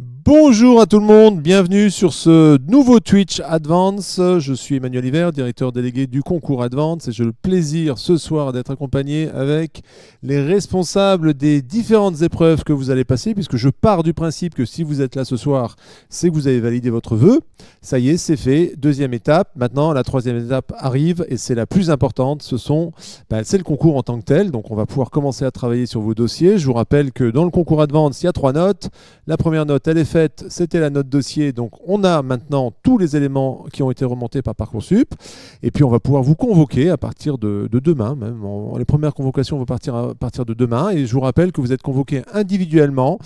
Bonjour à tout le monde, bienvenue sur ce nouveau Twitch Advance. Je suis Emmanuel Hiver, directeur délégué du concours Advance et j'ai le plaisir ce soir d'être accompagné avec les responsables des différentes épreuves que vous allez passer, puisque je pars du principe que si vous êtes là ce soir, c'est que vous avez validé votre vœu. Ça y est, c'est fait. Deuxième étape. Maintenant, la troisième étape arrive et c'est la plus importante. C'est le concours en tant que tel. Donc, on va pouvoir commencer à travailler sur vos dossiers. Je vous rappelle que dans le concours Advance, il y a 3 notes. La première note, elle est faite. C'était la note dossier. Donc, on a maintenant tous les éléments qui ont été remontés par Parcoursup. Et puis, on va pouvoir vous convoquer à partir de demain. Même les premières convocations vont partir à partir de demain. Et je vous rappelle que vous êtes convoqués individuellement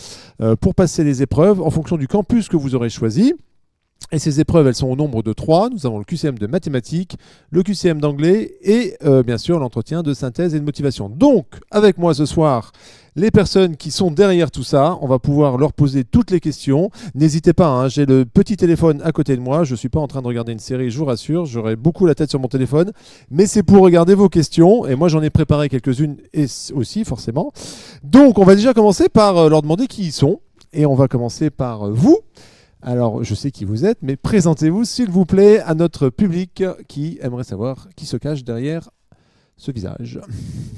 pour passer les épreuves en fonction du campus que vous aurez choisi. Et ces épreuves, elles sont au nombre de 3. Nous avons le QCM de mathématiques, le QCM d'anglais et bien sûr l'entretien de synthèse et de motivation. Donc, avec moi ce soir, les personnes qui sont derrière tout ça, on va pouvoir leur poser toutes les questions. N'hésitez pas, hein, j'ai le petit téléphone à côté de moi. Je ne suis pas en train de regarder une série, je vous rassure. J'aurai beaucoup la tête sur mon téléphone. Mais c'est pour regarder vos questions. Et moi, j'en ai préparé quelques-unes aussi, forcément. Donc, on va déjà commencer par leur demander qui ils sont. Et on va commencer par vous. Alors, je sais qui vous êtes, mais présentez-vous, s'il vous plaît, à notre public qui aimerait savoir qui se cache derrière ce visage.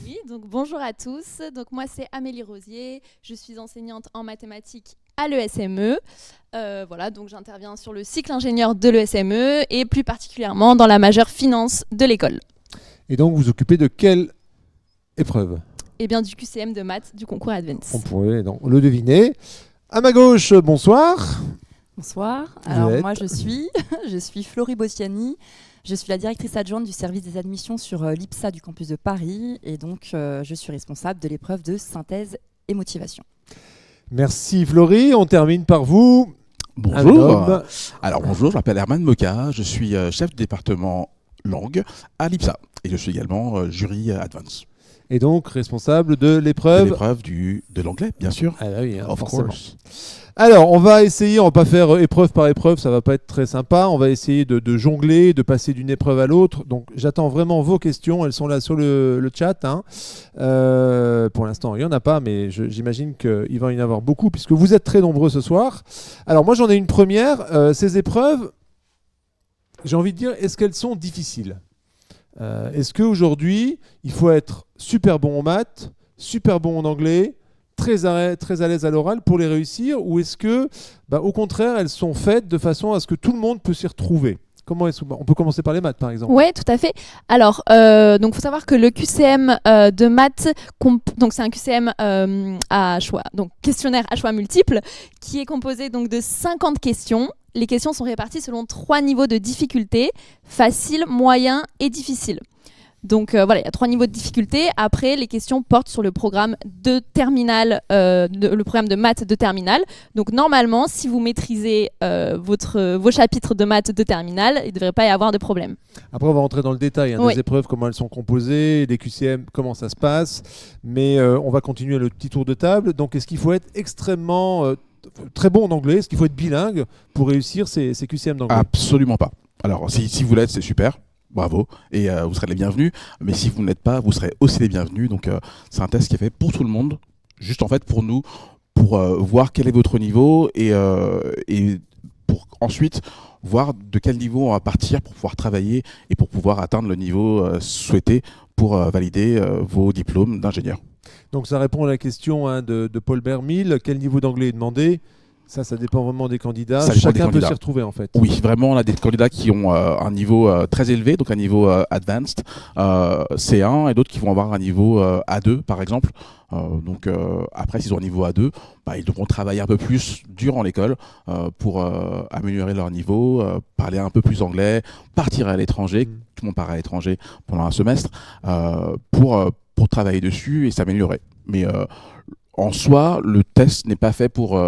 Oui, donc bonjour à tous. Donc moi, c'est Amélie Rosier. Je suis enseignante en mathématiques à l'ESME. Voilà, donc j'interviens sur le cycle ingénieur de l'ESME et plus particulièrement dans la majeure finance de l'école. Et donc, vous occupez de quelle épreuve ? Eh bien, du QCM de maths du concours Advance. On pourrait donc le deviner. À ma gauche, bonsoir. Bonsoir, alors moi je suis Florie Bossiani, je suis la directrice adjointe du service des admissions sur l'IPSA du campus de Paris et donc je suis responsable de l'épreuve de synthèse et motivation. Merci Florie, on termine par vous. Bonjour, alors bonjour, je m'appelle Herman Moka, je suis chef du département langue à l'IPSA et je suis également jury Advance. Et donc responsable de l'épreuve de l'anglais, bien sûr. Ah bah oui, hein, of forcément. course. Alors, on va essayer, on va pas faire épreuve par épreuve, ça va pas être très sympa. On va essayer de jongler, de passer d'une épreuve à l'autre. Donc, j'attends vraiment vos questions. Elles sont là sur le chat. Hein. Pour l'instant, il n'y en a pas, mais j'imagine qu'il va y en avoir beaucoup puisque vous êtes très nombreux ce soir. Alors, moi, j'en ai une première. Ces épreuves, j'ai envie de dire, est-ce qu'elles sont difficiles ? Est-ce qu'aujourd'hui, il faut être super bon en maths, super bon en anglais, très à l'aise à l'oral pour les réussir, ou est-ce que, au contraire, elles sont faites de façon à ce que tout le monde peut s'y retrouver ? On peut commencer par les maths, par exemple. Oui, tout à fait. Alors, donc faut savoir que le QCM de maths, donc c'est un QCM à choix, donc questionnaire à choix multiples, qui est composé donc de 50 questions. Les questions sont réparties selon 3 niveaux de difficulté, facile, moyen et difficile. Donc voilà, il y a 3 niveaux de difficulté. Après, les questions portent sur le programme de terminale, le programme de maths de terminale. Donc normalement, si vous maîtrisez vos chapitres de maths de terminale, il ne devrait pas y avoir de problème. Après, on va rentrer dans le détail des épreuves, comment elles sont composées, les QCM, comment ça se passe. Mais on va continuer le petit tour de table. Donc, est-ce qu'il faut être extrêmement très bon en anglais ? Est-ce qu'il faut être bilingue pour réussir ces QCM d'anglais ? Absolument pas. Alors, si vous l'êtes, c'est super. Bravo, et vous serez les bienvenus, mais si vous ne l'êtes pas, vous serez aussi les bienvenus. Donc c'est un test qui est fait pour tout le monde, juste en fait pour nous, pour voir quel est votre niveau et pour ensuite voir de quel niveau on va partir pour pouvoir travailler et pour pouvoir atteindre le niveau souhaité pour valider vos diplômes d'ingénieur. Donc ça répond à la question de Paul Bermil, quel niveau d'anglais est demandé ? Ça dépend vraiment des candidats. Chacun peut s'y retrouver en fait. Oui, vraiment, on a des candidats qui ont un niveau très élevé, donc un niveau advanced, C1, et d'autres qui vont avoir un niveau A2 par exemple. Donc après, s'ils ont un niveau A2, ils devront travailler un peu plus durant l'école pour améliorer leur niveau, parler un peu plus anglais, partir à l'étranger, tout le monde part à l'étranger pendant un semestre, pour travailler dessus et s'améliorer. Mais en soi, le test n'est pas fait pour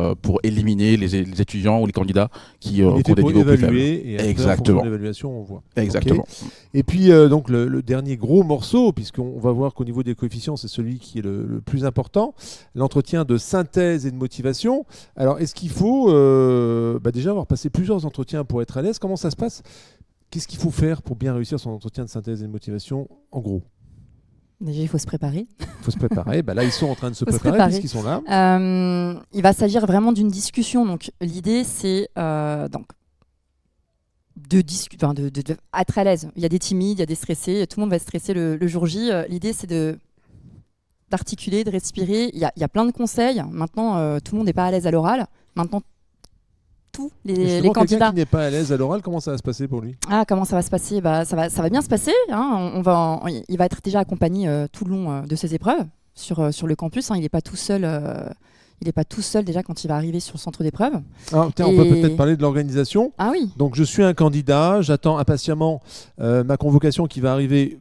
éliminer les étudiants ou les candidats qui ont des niveaux plus faibles. Et après, exactement. En fonction de l'évaluation, on voit. Exactement. Okay. Et puis, donc, le dernier gros morceau, puisqu'on va voir qu'au niveau des coefficients, c'est celui qui est le plus important, l'entretien de synthèse et de motivation. Alors, est-ce qu'il faut déjà avoir passé plusieurs entretiens pour être à l'aise ? Comment ça se passe ? Qu'est-ce qu'il faut faire pour bien réussir son entretien de synthèse et de motivation, en gros ? Déjà, il faut se préparer. Il faut se préparer. Là, ils sont en train de se Faut se préparer préparer. puisqu'ils sont là. Il va s'agir vraiment d'une discussion. Donc, l'idée, c'est de être à l'aise. Il y a des timides, il y a des stressés. Tout le monde va stresser le jour J. L'idée, c'est d'articuler, de respirer. Il y a plein de conseils. Maintenant, tout le monde n'est pas à l'aise à l'oral. Maintenant, tous les Quelqu'un candidats. qui n'est pas à l'aise à l'oral, comment ça va se passer pour lui? Ah, comment ça va se passer? Ça va bien se passer. Hein. Il va être déjà accompagné tout le long de ses épreuves sur le campus. Hein. Il n'est pas tout seul. Il n'est pas tout seul déjà quand il va arriver sur le centre d'épreuve. On peut peut-être parler de l'organisation. Ah oui. Donc je suis un candidat, j'attends impatiemment ma convocation qui va arriver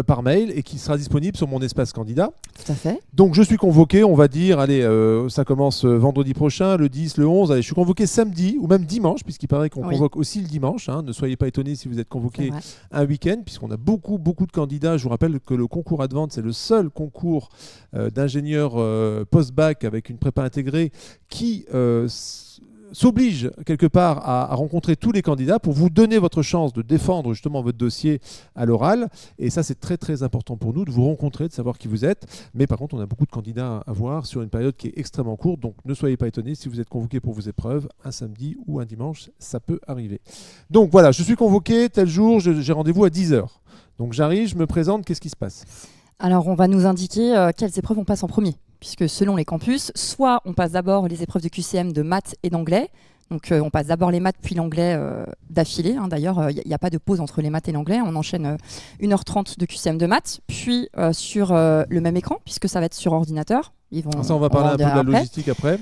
par mail et qui sera disponible sur mon espace candidat. Tout à fait. Donc je suis convoqué, on va dire, allez, ça commence vendredi prochain, le 10, le 11, allez, je suis convoqué samedi ou même dimanche, puisqu'il paraît qu'on convoque aussi le dimanche. Hein. Ne soyez pas étonnés si vous êtes convoqué un week-end, puisqu'on a beaucoup de candidats. Je vous rappelle que le concours Advance, c'est le seul concours d'ingénieurs post-bac avec une prépa intégrée qui s'oblige quelque part à rencontrer tous les candidats pour vous donner votre chance de défendre justement votre dossier à l'oral. Et ça, c'est très très important pour nous de vous rencontrer, de savoir qui vous êtes. Mais par contre, on a beaucoup de candidats à voir sur une période qui est extrêmement courte. Donc ne soyez pas étonnés si vous êtes convoqué pour vos épreuves un samedi ou un dimanche, ça peut arriver. Donc voilà, je suis convoqué tel jour, j'ai rendez-vous à 10h. Donc j'arrive, je me présente, qu'est-ce qui se passe? Alors on va nous indiquer quelles épreuves on passe en premier. Puisque selon les campus, soit on passe d'abord les épreuves de QCM de maths et d'anglais. Donc on passe d'abord les maths puis l'anglais d'affilée. Hein. D'ailleurs, il n'y a pas de pause entre les maths et l'anglais. On enchaîne 1h30 de QCM de maths, puis sur le même écran, puisque ça va être sur ordinateur. Ça, on va parler un peu de la logistique après.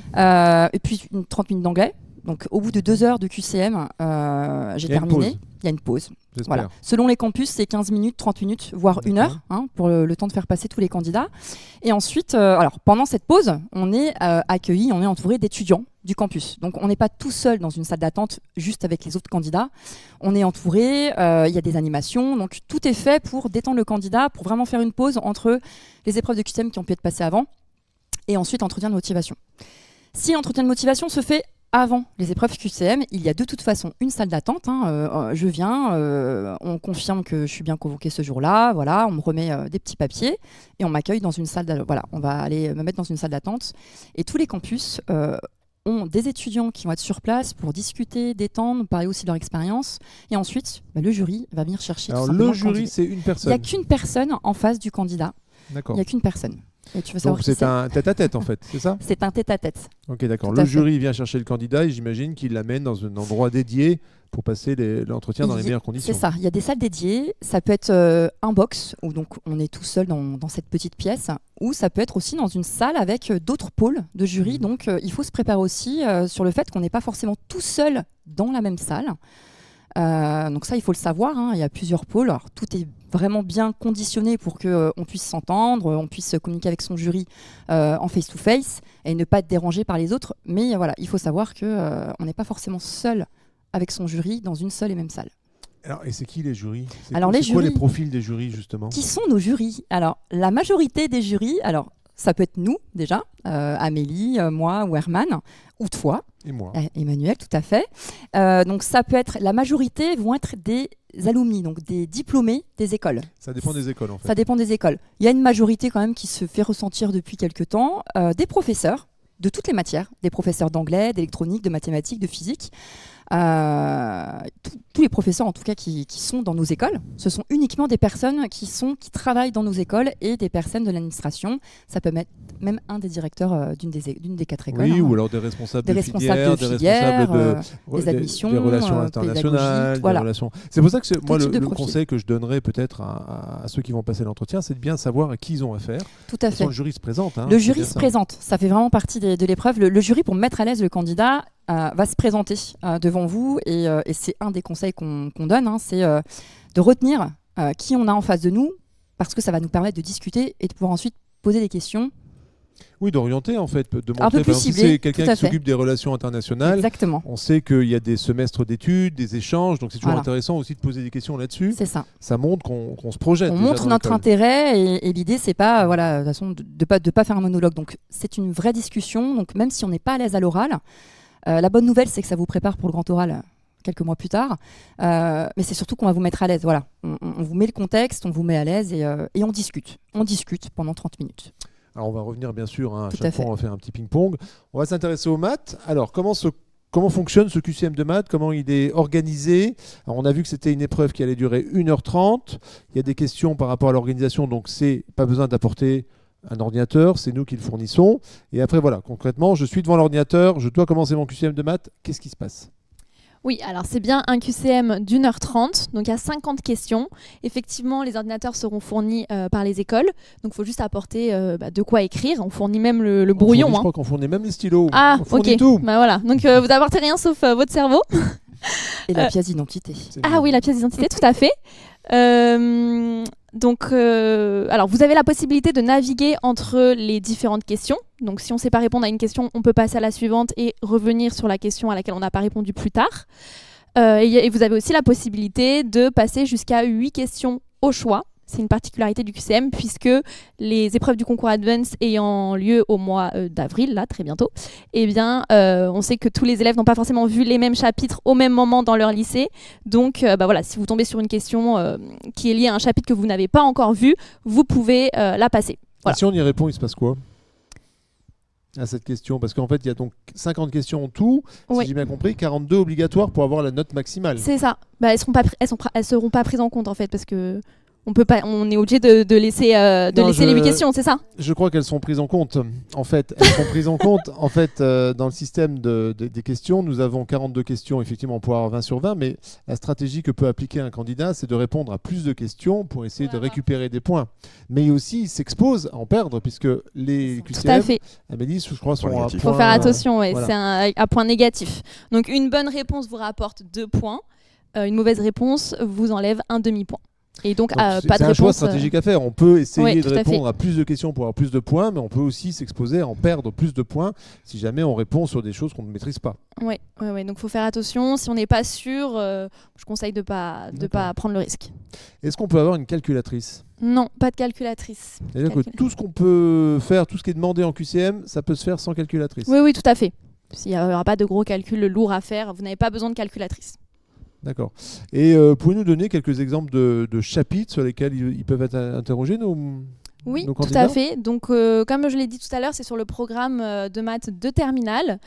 Et puis 30 minutes d'anglais. Donc au bout de 2 heures de QCM, j'ai terminé. Il y a une pause. Voilà. Selon les campus, c'est 15 minutes, 30 minutes, voire 1 heure, hein, pour le temps de faire passer tous les candidats. Et ensuite, pendant cette pause, on est accueilli, on est entouré d'étudiants du campus. Donc on n'est pas tout seul dans une salle d'attente, juste avec les autres candidats. On est entouré, il y a des animations. Donc tout est fait pour détendre le candidat, pour vraiment faire une pause entre les épreuves de QCM qui ont pu être passées avant et ensuite entretien de motivation. Si l'entretien de motivation se fait avant les épreuves QCM, il y a de toute façon une salle d'attente. Hein. Je viens, on confirme que je suis bien convoquée ce jour-là. Voilà, on me remet des petits papiers et on m'accueille dans une salle d'attente. Voilà, on va aller me mettre dans une salle d'attente. Et tous les campus ont des étudiants qui vont être sur place pour discuter, détendre, parler aussi de leur expérience. Et ensuite, le jury va venir chercher. Alors tout simplement le jury, c'est une personne. Il n'y a qu'une personne en face du candidat. D'accord. Il n'y a qu'une personne. Et tu veux Donc c'est un tête-à-tête en fait, c'est ça? C'est un tête-à-tête. Ok, d'accord. Le jury vient chercher le candidat et j'imagine qu'il l'amène dans un endroit dédié pour passer l'entretien dans les meilleures conditions. C'est ça, il y a des salles dédiées. Ça peut être un box où donc on est tout seul dans cette petite pièce, ou ça peut être aussi dans une salle avec d'autres pôles de jury. Donc il faut se préparer aussi sur le fait qu'on n'est pas forcément tout seul dans la même salle. Donc ça, il faut le savoir, hein. Il y a plusieurs pôles. Alors, tout est vraiment bien conditionné pour qu'on puisse s'entendre, on puisse communiquer avec son jury en face-to-face et ne pas être dérangé par les autres. Mais voilà, il faut savoir qu'on n'est pas forcément seul avec son jury dans une seule et même salle. Alors, et c'est qui les jurys? C'est quoi les profils des jurys justement? Qui sont nos jurys? Alors, la majorité des jurys, ça peut être nous déjà, Amélie, moi ou Herman, ou toi. Et moi. Emmanuel, tout à fait. Donc ça peut être, la majorité vont être des alumni, donc des diplômés des écoles. Ça dépend des écoles en fait. Ça dépend des écoles. Il y a une majorité quand même qui se fait ressentir depuis quelques temps, des professeurs de toutes les matières, des professeurs d'anglais, d'électronique, de mathématiques, de physique. Tous les professeurs en tout cas qui sont dans nos écoles, ce sont uniquement des personnes qui travaillent dans nos écoles et des personnes de l'administration. Ça peut être même un des directeurs d'une des 4 écoles. Oui, ou alors des responsables de filière, des responsables des admissions, des relations internationales, voilà. C'est pour ça que moi le conseil que je donnerais peut-être à ceux qui vont passer l'entretien, c'est de bien savoir à qui ils ont affaire. Tout à fait. Le jury se présente. Hein, le jury se présente, ça fait vraiment partie de l'épreuve. Le jury, pour mettre à l'aise le candidat, va se présenter devant vous et c'est un des conseils qu'on donne, hein, c'est de retenir qui on a en face de nous parce que ça va nous permettre de discuter et de pouvoir ensuite poser des questions. Oui, d'orienter en fait, de montrer. Un peu plus ciblé, si c'est quelqu'un qui s'occupe des relations internationales. Exactement. On sait qu'il y a des semestres d'études, des échanges, donc c'est toujours intéressant aussi de poser des questions là-dessus. C'est ça. Ça montre qu'on se projette. On montre notre intérêt et l'idée c'est pas de toute façon de pas faire un monologue. Donc c'est une vraie discussion. Donc même si on n'est pas à l'aise à l'oral, la bonne nouvelle c'est que ça vous prépare pour le grand oral quelques mois plus tard. Mais c'est surtout qu'on va vous mettre à l'aise. Voilà. On vous met le contexte, on vous met à l'aise et on discute. On discute pendant 30 minutes. Alors on va revenir bien sûr, à Tout chaque à fois fait. on va faire un petit ping-pong. On va s'intéresser aux maths. Alors comment fonctionne ce QCM de maths? Comment il est organisé? Alors, on a vu que c'était une épreuve qui allait durer 1h30. Il y a des questions par rapport à l'organisation, donc c'est pas besoin d'apporter un ordinateur, c'est nous qui le fournissons. Et après voilà, concrètement, je suis devant l'ordinateur, je dois commencer mon QCM de maths. Qu'est-ce qui se passe? Oui, alors c'est bien un QCM d'1h30, donc il y a 50 questions. Effectivement, les ordinateurs seront fournis par les écoles, donc il faut juste apporter de quoi écrire. On fournit même le brouillon. Je crois qu'on fournit même les stylos. Ah, on fournit ok. tout. Bah voilà, donc vous n'apportez rien sauf votre cerveau. Et la pièce d'identité. Ah oui, la pièce d'identité, tout à fait. Alors vous avez la possibilité de naviguer entre les différentes questions. Donc si on ne sait pas répondre à une question, on peut passer à la suivante et revenir sur la question à laquelle on n'a pas répondu plus tard. Et vous avez aussi la possibilité de passer jusqu'à 8 questions au choix. C'est une particularité du QCM puisque les épreuves du concours Advance ayant lieu au mois d'avril, là très bientôt, eh bien, on sait que tous les élèves n'ont pas forcément vu les mêmes chapitres au même moment dans leur lycée. Donc voilà, si vous tombez sur une question qui est liée à un chapitre que vous n'avez pas encore vu, vous pouvez la passer. Voilà. Et si on y répond, il se passe quoi à cette question? Parce qu'en fait, il y a donc 50 questions en tout, Oui. si j'ai bien compris, 42 obligatoires pour avoir la note maximale. C'est ça. Elles seront pas prises en compte en fait parce que on est obligé de laisser les 8 questions, c'est ça? Je crois qu'elles sont prises en compte. En fait, elles sont prises en compte. En fait, dans le système des questions, nous avons 42 questions effectivement pour avoir 20 sur 20, mais la stratégie que peut appliquer un candidat, c'est de répondre à plus de questions pour essayer de récupérer des points. Mais aussi, il s'expose à en perdre puisque les Tout à QCM, fait. Amélie, je crois, sont à négatif. Il faut point- faire attention, ouais, voilà. c'est un point négatif. Donc une bonne réponse vous rapporte 2 points, une mauvaise réponse vous enlève un demi-point. Et donc, Donc, pas c'est de un réponse. choix stratégique à faire. On peut essayer Ouais, de tout à répondre fait. à plus de questions pour avoir plus de points, mais on peut aussi s'exposer à en perdre plus de points si jamais on répond sur des choses qu'on ne maîtrise pas. Ouais, donc faut faire attention. Si on n'est pas sûr, je conseille de pas prendre le risque. Est-ce qu'on peut avoir une calculatrice? Non, pas de calculatrice. C'est-à-dire que tout ce qu'on peut faire, tout ce qui est demandé en QCM, ça peut se faire sans calculatrice. Oui, tout à fait. Il n'y aura pas de gros calculs lourds à faire. Vous n'avez pas besoin de calculatrice. D'accord. Et pouvez-nous donner quelques exemples de chapitres sur lesquels ils peuvent être interrogés, Oui, nos tout candidats? à fait. Donc, comme je l'ai dit tout à l'heure, c'est sur le programme de maths de terminale.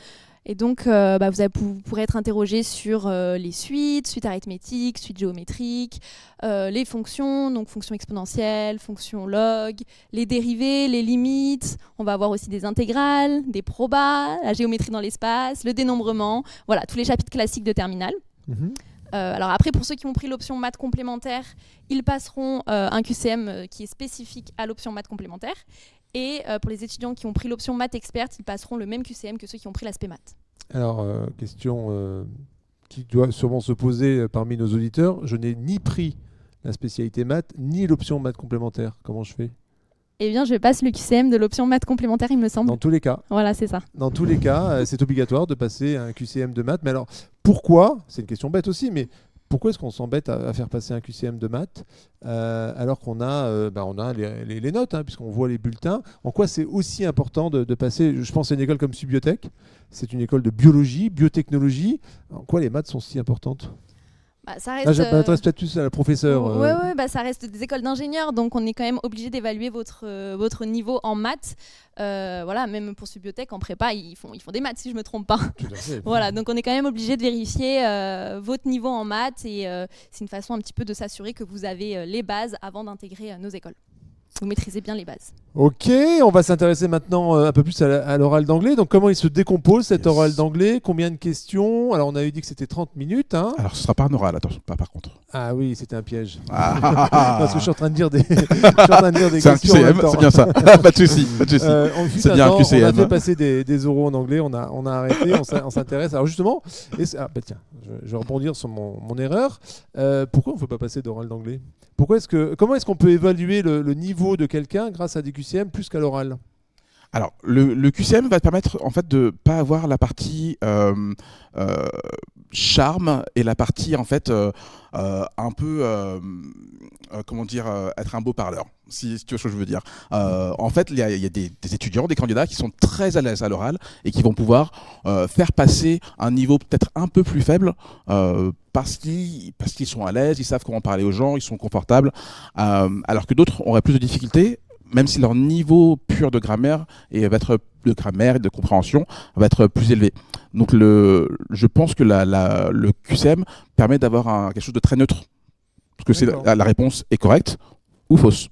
Et donc, vous pourrez être interrogé sur les suites arithmétiques, suites géométriques, les fonctions, donc fonctions exponentielles, fonctions log, les dérivés, les limites. On va avoir aussi des intégrales, des probas, la géométrie dans l'espace, le dénombrement. Voilà, tous les chapitres classiques de terminale. Mhm. Alors après, pour ceux qui ont pris l'option maths complémentaire, ils passeront un QCM qui est spécifique à l'option maths complémentaire. Et pour les étudiants qui ont pris l'option maths experte, ils passeront le même QCM que ceux qui ont pris l'aspect maths. Alors, question qui doit sûrement se poser parmi nos auditeurs. Je n'ai ni pris la spécialité maths, ni l'option maths complémentaire. Comment je fais? Eh bien, je passe le QCM de l'option maths complémentaire, il me semble. Dans tous les cas. Voilà, c'est ça. Dans tous les cas, c'est obligatoire de passer un QCM de maths. Mais alors, pourquoi? C'est une question bête aussi, mais pourquoi est-ce qu'on s'embête à faire passer un QCM de maths alors qu'on a, on a les notes, hein, puisqu'on voit les bulletins? En quoi c'est aussi important de passer? Je pense à une école comme Subiotech. C'est une école de biologie, biotechnologie. En quoi les maths sont si importantes? Ça reste, Là, je m'adresse peut-être plus à la professeure. ça reste des écoles d'ingénieurs, donc on est quand même obligé d'évaluer votre niveau en maths. Voilà, même pour Subiotech, en prépa, ils font des maths, si je ne me trompe pas. Tout à fait. Voilà, donc on est quand même obligé de vérifier votre niveau en maths et c'est une façon un petit peu de s'assurer que vous avez les bases avant d'intégrer nos écoles. Vous maîtrisez bien les bases. Ok, on va s'intéresser maintenant un peu plus à l'oral d'anglais. Donc comment il se décompose cet oral d'anglais? Combien de questions? Alors on avait dit que c'était 30 minutes. Hein. Alors ce sera pas un oral, attention, pas par contre. Ah oui, c'était un piège. Ah. Parce que je suis en train de dire des, je suis en train de dire des C'est un questions en même QCM, temps. c'est bien ça. Pas de souci, pas de souci. C'est bien un On a QCM. fait passer des oraux en anglais, on a arrêté, on s'intéresse. Alors justement, tiens, je vais rebondir sur mon erreur. Pourquoi on ne peut pas passer d'oral d'anglais? Comment est-ce qu'on peut évaluer le niveau de quelqu'un grâce à des QCM plus qu'à l'oral? Alors, le QCM va te permettre en fait de pas avoir la partie charme et la partie en fait un peu comment dire être un beau parleur, si tu vois ce que je veux dire. En fait, il y a des étudiants, des candidats qui sont très à l'aise à l'oral et qui vont pouvoir faire passer un niveau peut-être un peu plus faible parce qu'ils sont à l'aise, ils savent comment parler aux gens, ils sont confortables, alors que d'autres auraient plus de difficultés, même si leur niveau pur de grammaire et de compréhension va être plus élevé. Donc je pense que le QCM permet d'avoir quelque chose de très neutre, parce que la réponse est correcte ou fausse.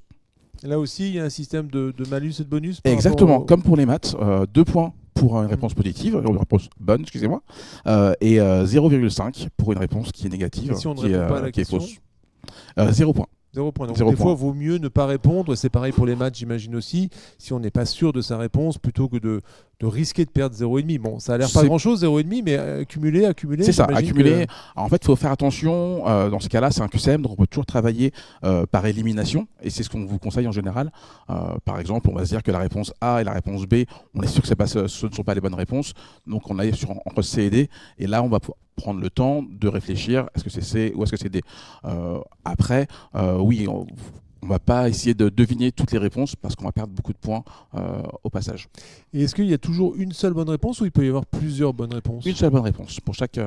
Et là aussi, il y a un système de malus et de bonus. Exactement, comme pour les maths, 2 points pour une réponse positive, une réponse bonne, excusez-moi, et 0,5 pour une réponse qui est négative, et si on ne répond pas à la qui est question, fausse. 0 points. 0 point. Donc 0 des point. fois, il vaut mieux ne pas répondre. C'est pareil pour les maths, j'imagine aussi. Si on n'est pas sûr de sa réponse, plutôt que de risquer de perdre 0,5. Bon, ça a l'air pas grand-chose, 0,5, mais accumuler. C'est ça, accumuler. En fait, il faut faire attention. Dans ces cas-là, c'est un QCM, donc on peut toujours travailler par élimination. Et c'est ce qu'on vous conseille en général. Par exemple, on va se dire que la réponse A et la réponse B, on est sûr que ce ne sont pas les bonnes réponses. Donc on est entre C et D. Et là, on va prendre le temps de réfléchir. Est-ce que c'est C ou est-ce que c'est D? Après, oui, on ne va pas essayer de deviner toutes les réponses parce qu'on va perdre beaucoup de points au passage. Et est-ce qu'il y a toujours une seule bonne réponse ou il peut y avoir plusieurs bonnes réponses? Une seule bonne réponse. Pour chaque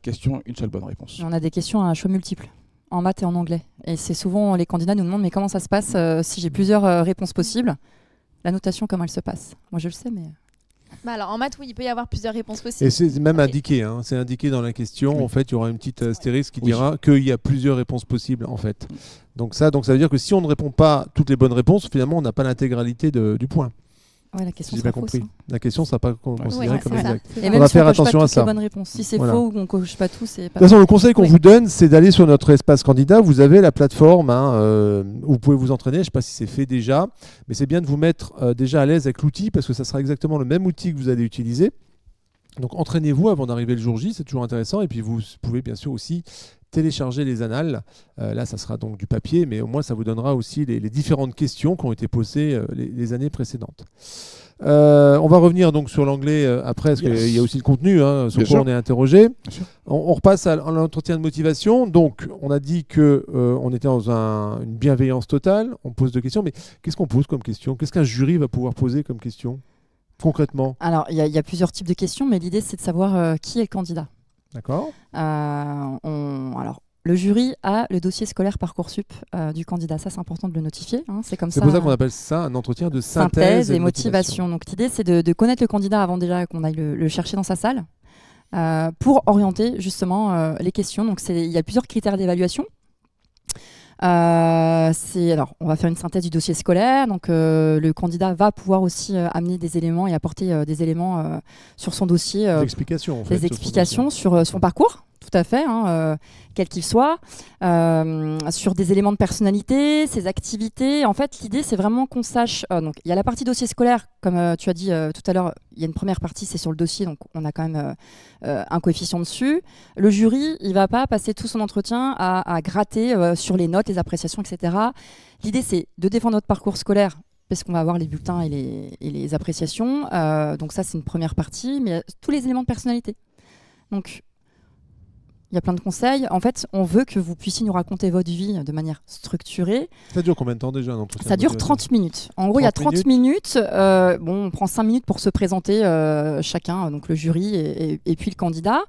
question, une seule bonne réponse. On a des questions à choix multiples, en maths et en anglais. Et c'est souvent les candidats nous demandent mais comment ça se passe si j'ai plusieurs réponses possibles? La notation, comment elle se passe? Moi je le sais, mais... Alors en maths, oui, il peut y avoir plusieurs réponses possibles. Et c'est même indiqué, hein, c'est indiqué dans la question. Oui. En fait, il y aura une petite astérisque qui dira qu'il y a plusieurs réponses possibles, en fait. Donc ça veut dire que si on ne répond pas toutes les bonnes réponses, finalement, on n'a pas l'intégralité du point. Ouais, la question Si j'ai bien sera compris. fausse, hein. La question ne sera pas considérée comme ça. exacte. Et On même va si faire on coche attention pas à toutes ça. les bonnes réponses. Si c'est Voilà. faux ou qu'on coche pas tout, c'est pas... De toute façon, le conseil qu'on Oui. vous donne, c'est d'aller sur notre espace candidat. Vous avez la plateforme où vous pouvez vous entraîner. Je ne sais pas si c'est fait déjà, mais c'est bien de vous mettre déjà à l'aise avec l'outil parce que ça sera exactement le même outil que vous allez utiliser. Donc entraînez-vous avant d'arriver le jour J, c'est toujours intéressant. Et puis vous pouvez bien sûr aussi télécharger les annales. Là, ça sera donc du papier, mais au moins ça vous donnera aussi les différentes questions qui ont été posées les années précédentes. On va revenir donc sur l'anglais après, parce qu'il y a aussi le contenu, sur quoi on est interrogé. On repasse à l'entretien de motivation. Donc, on a dit qu'on était dans une bienveillance totale. On pose deux questions, mais qu'est-ce qu'on pose comme question? Qu'est-ce qu'un jury va pouvoir poser comme question, concrètement? Alors, il y a plusieurs types de questions, mais l'idée, c'est de savoir qui est le candidat. D'accord. Alors, le jury a le dossier scolaire Parcoursup du candidat. Ça, c'est important de le notifier. Hein. C'est comme ça. C'est pour ça qu'on appelle ça un entretien de synthèse et motivation. Donc, l'idée, c'est de connaître le candidat avant déjà qu'on aille le chercher dans sa salle pour orienter justement les questions. Donc, il y a plusieurs critères d'évaluation. Alors, on va faire une synthèse du dossier scolaire. Donc, le candidat va pouvoir aussi amener des éléments et apporter des éléments sur son dossier. Des explications, en fait. Des explications sur son parcours. Tout à fait, quel qu'il soit, sur des éléments de personnalité, ses activités. En fait, l'idée, c'est vraiment qu'on sache... donc, il y a la partie dossier scolaire, comme tu as dit tout à l'heure, il y a une première partie, c'est sur le dossier, donc on a quand même un coefficient dessus. Le jury, il ne va pas passer tout son entretien à gratter sur les notes, les appréciations, etc. L'idée, c'est de défendre notre parcours scolaire, parce qu'on va avoir les bulletins et les appréciations. Donc ça, c'est une première partie, mais tous les éléments de personnalité. Donc, il y a plein de conseils. En fait, on veut que vous puissiez nous raconter votre vie de manière structurée. Ça dure combien de temps déjà un entretien? Ça dure 30 minutes. En gros, il y a 30 minutes. On prend 5 minutes pour se présenter chacun, donc le jury et puis le candidat.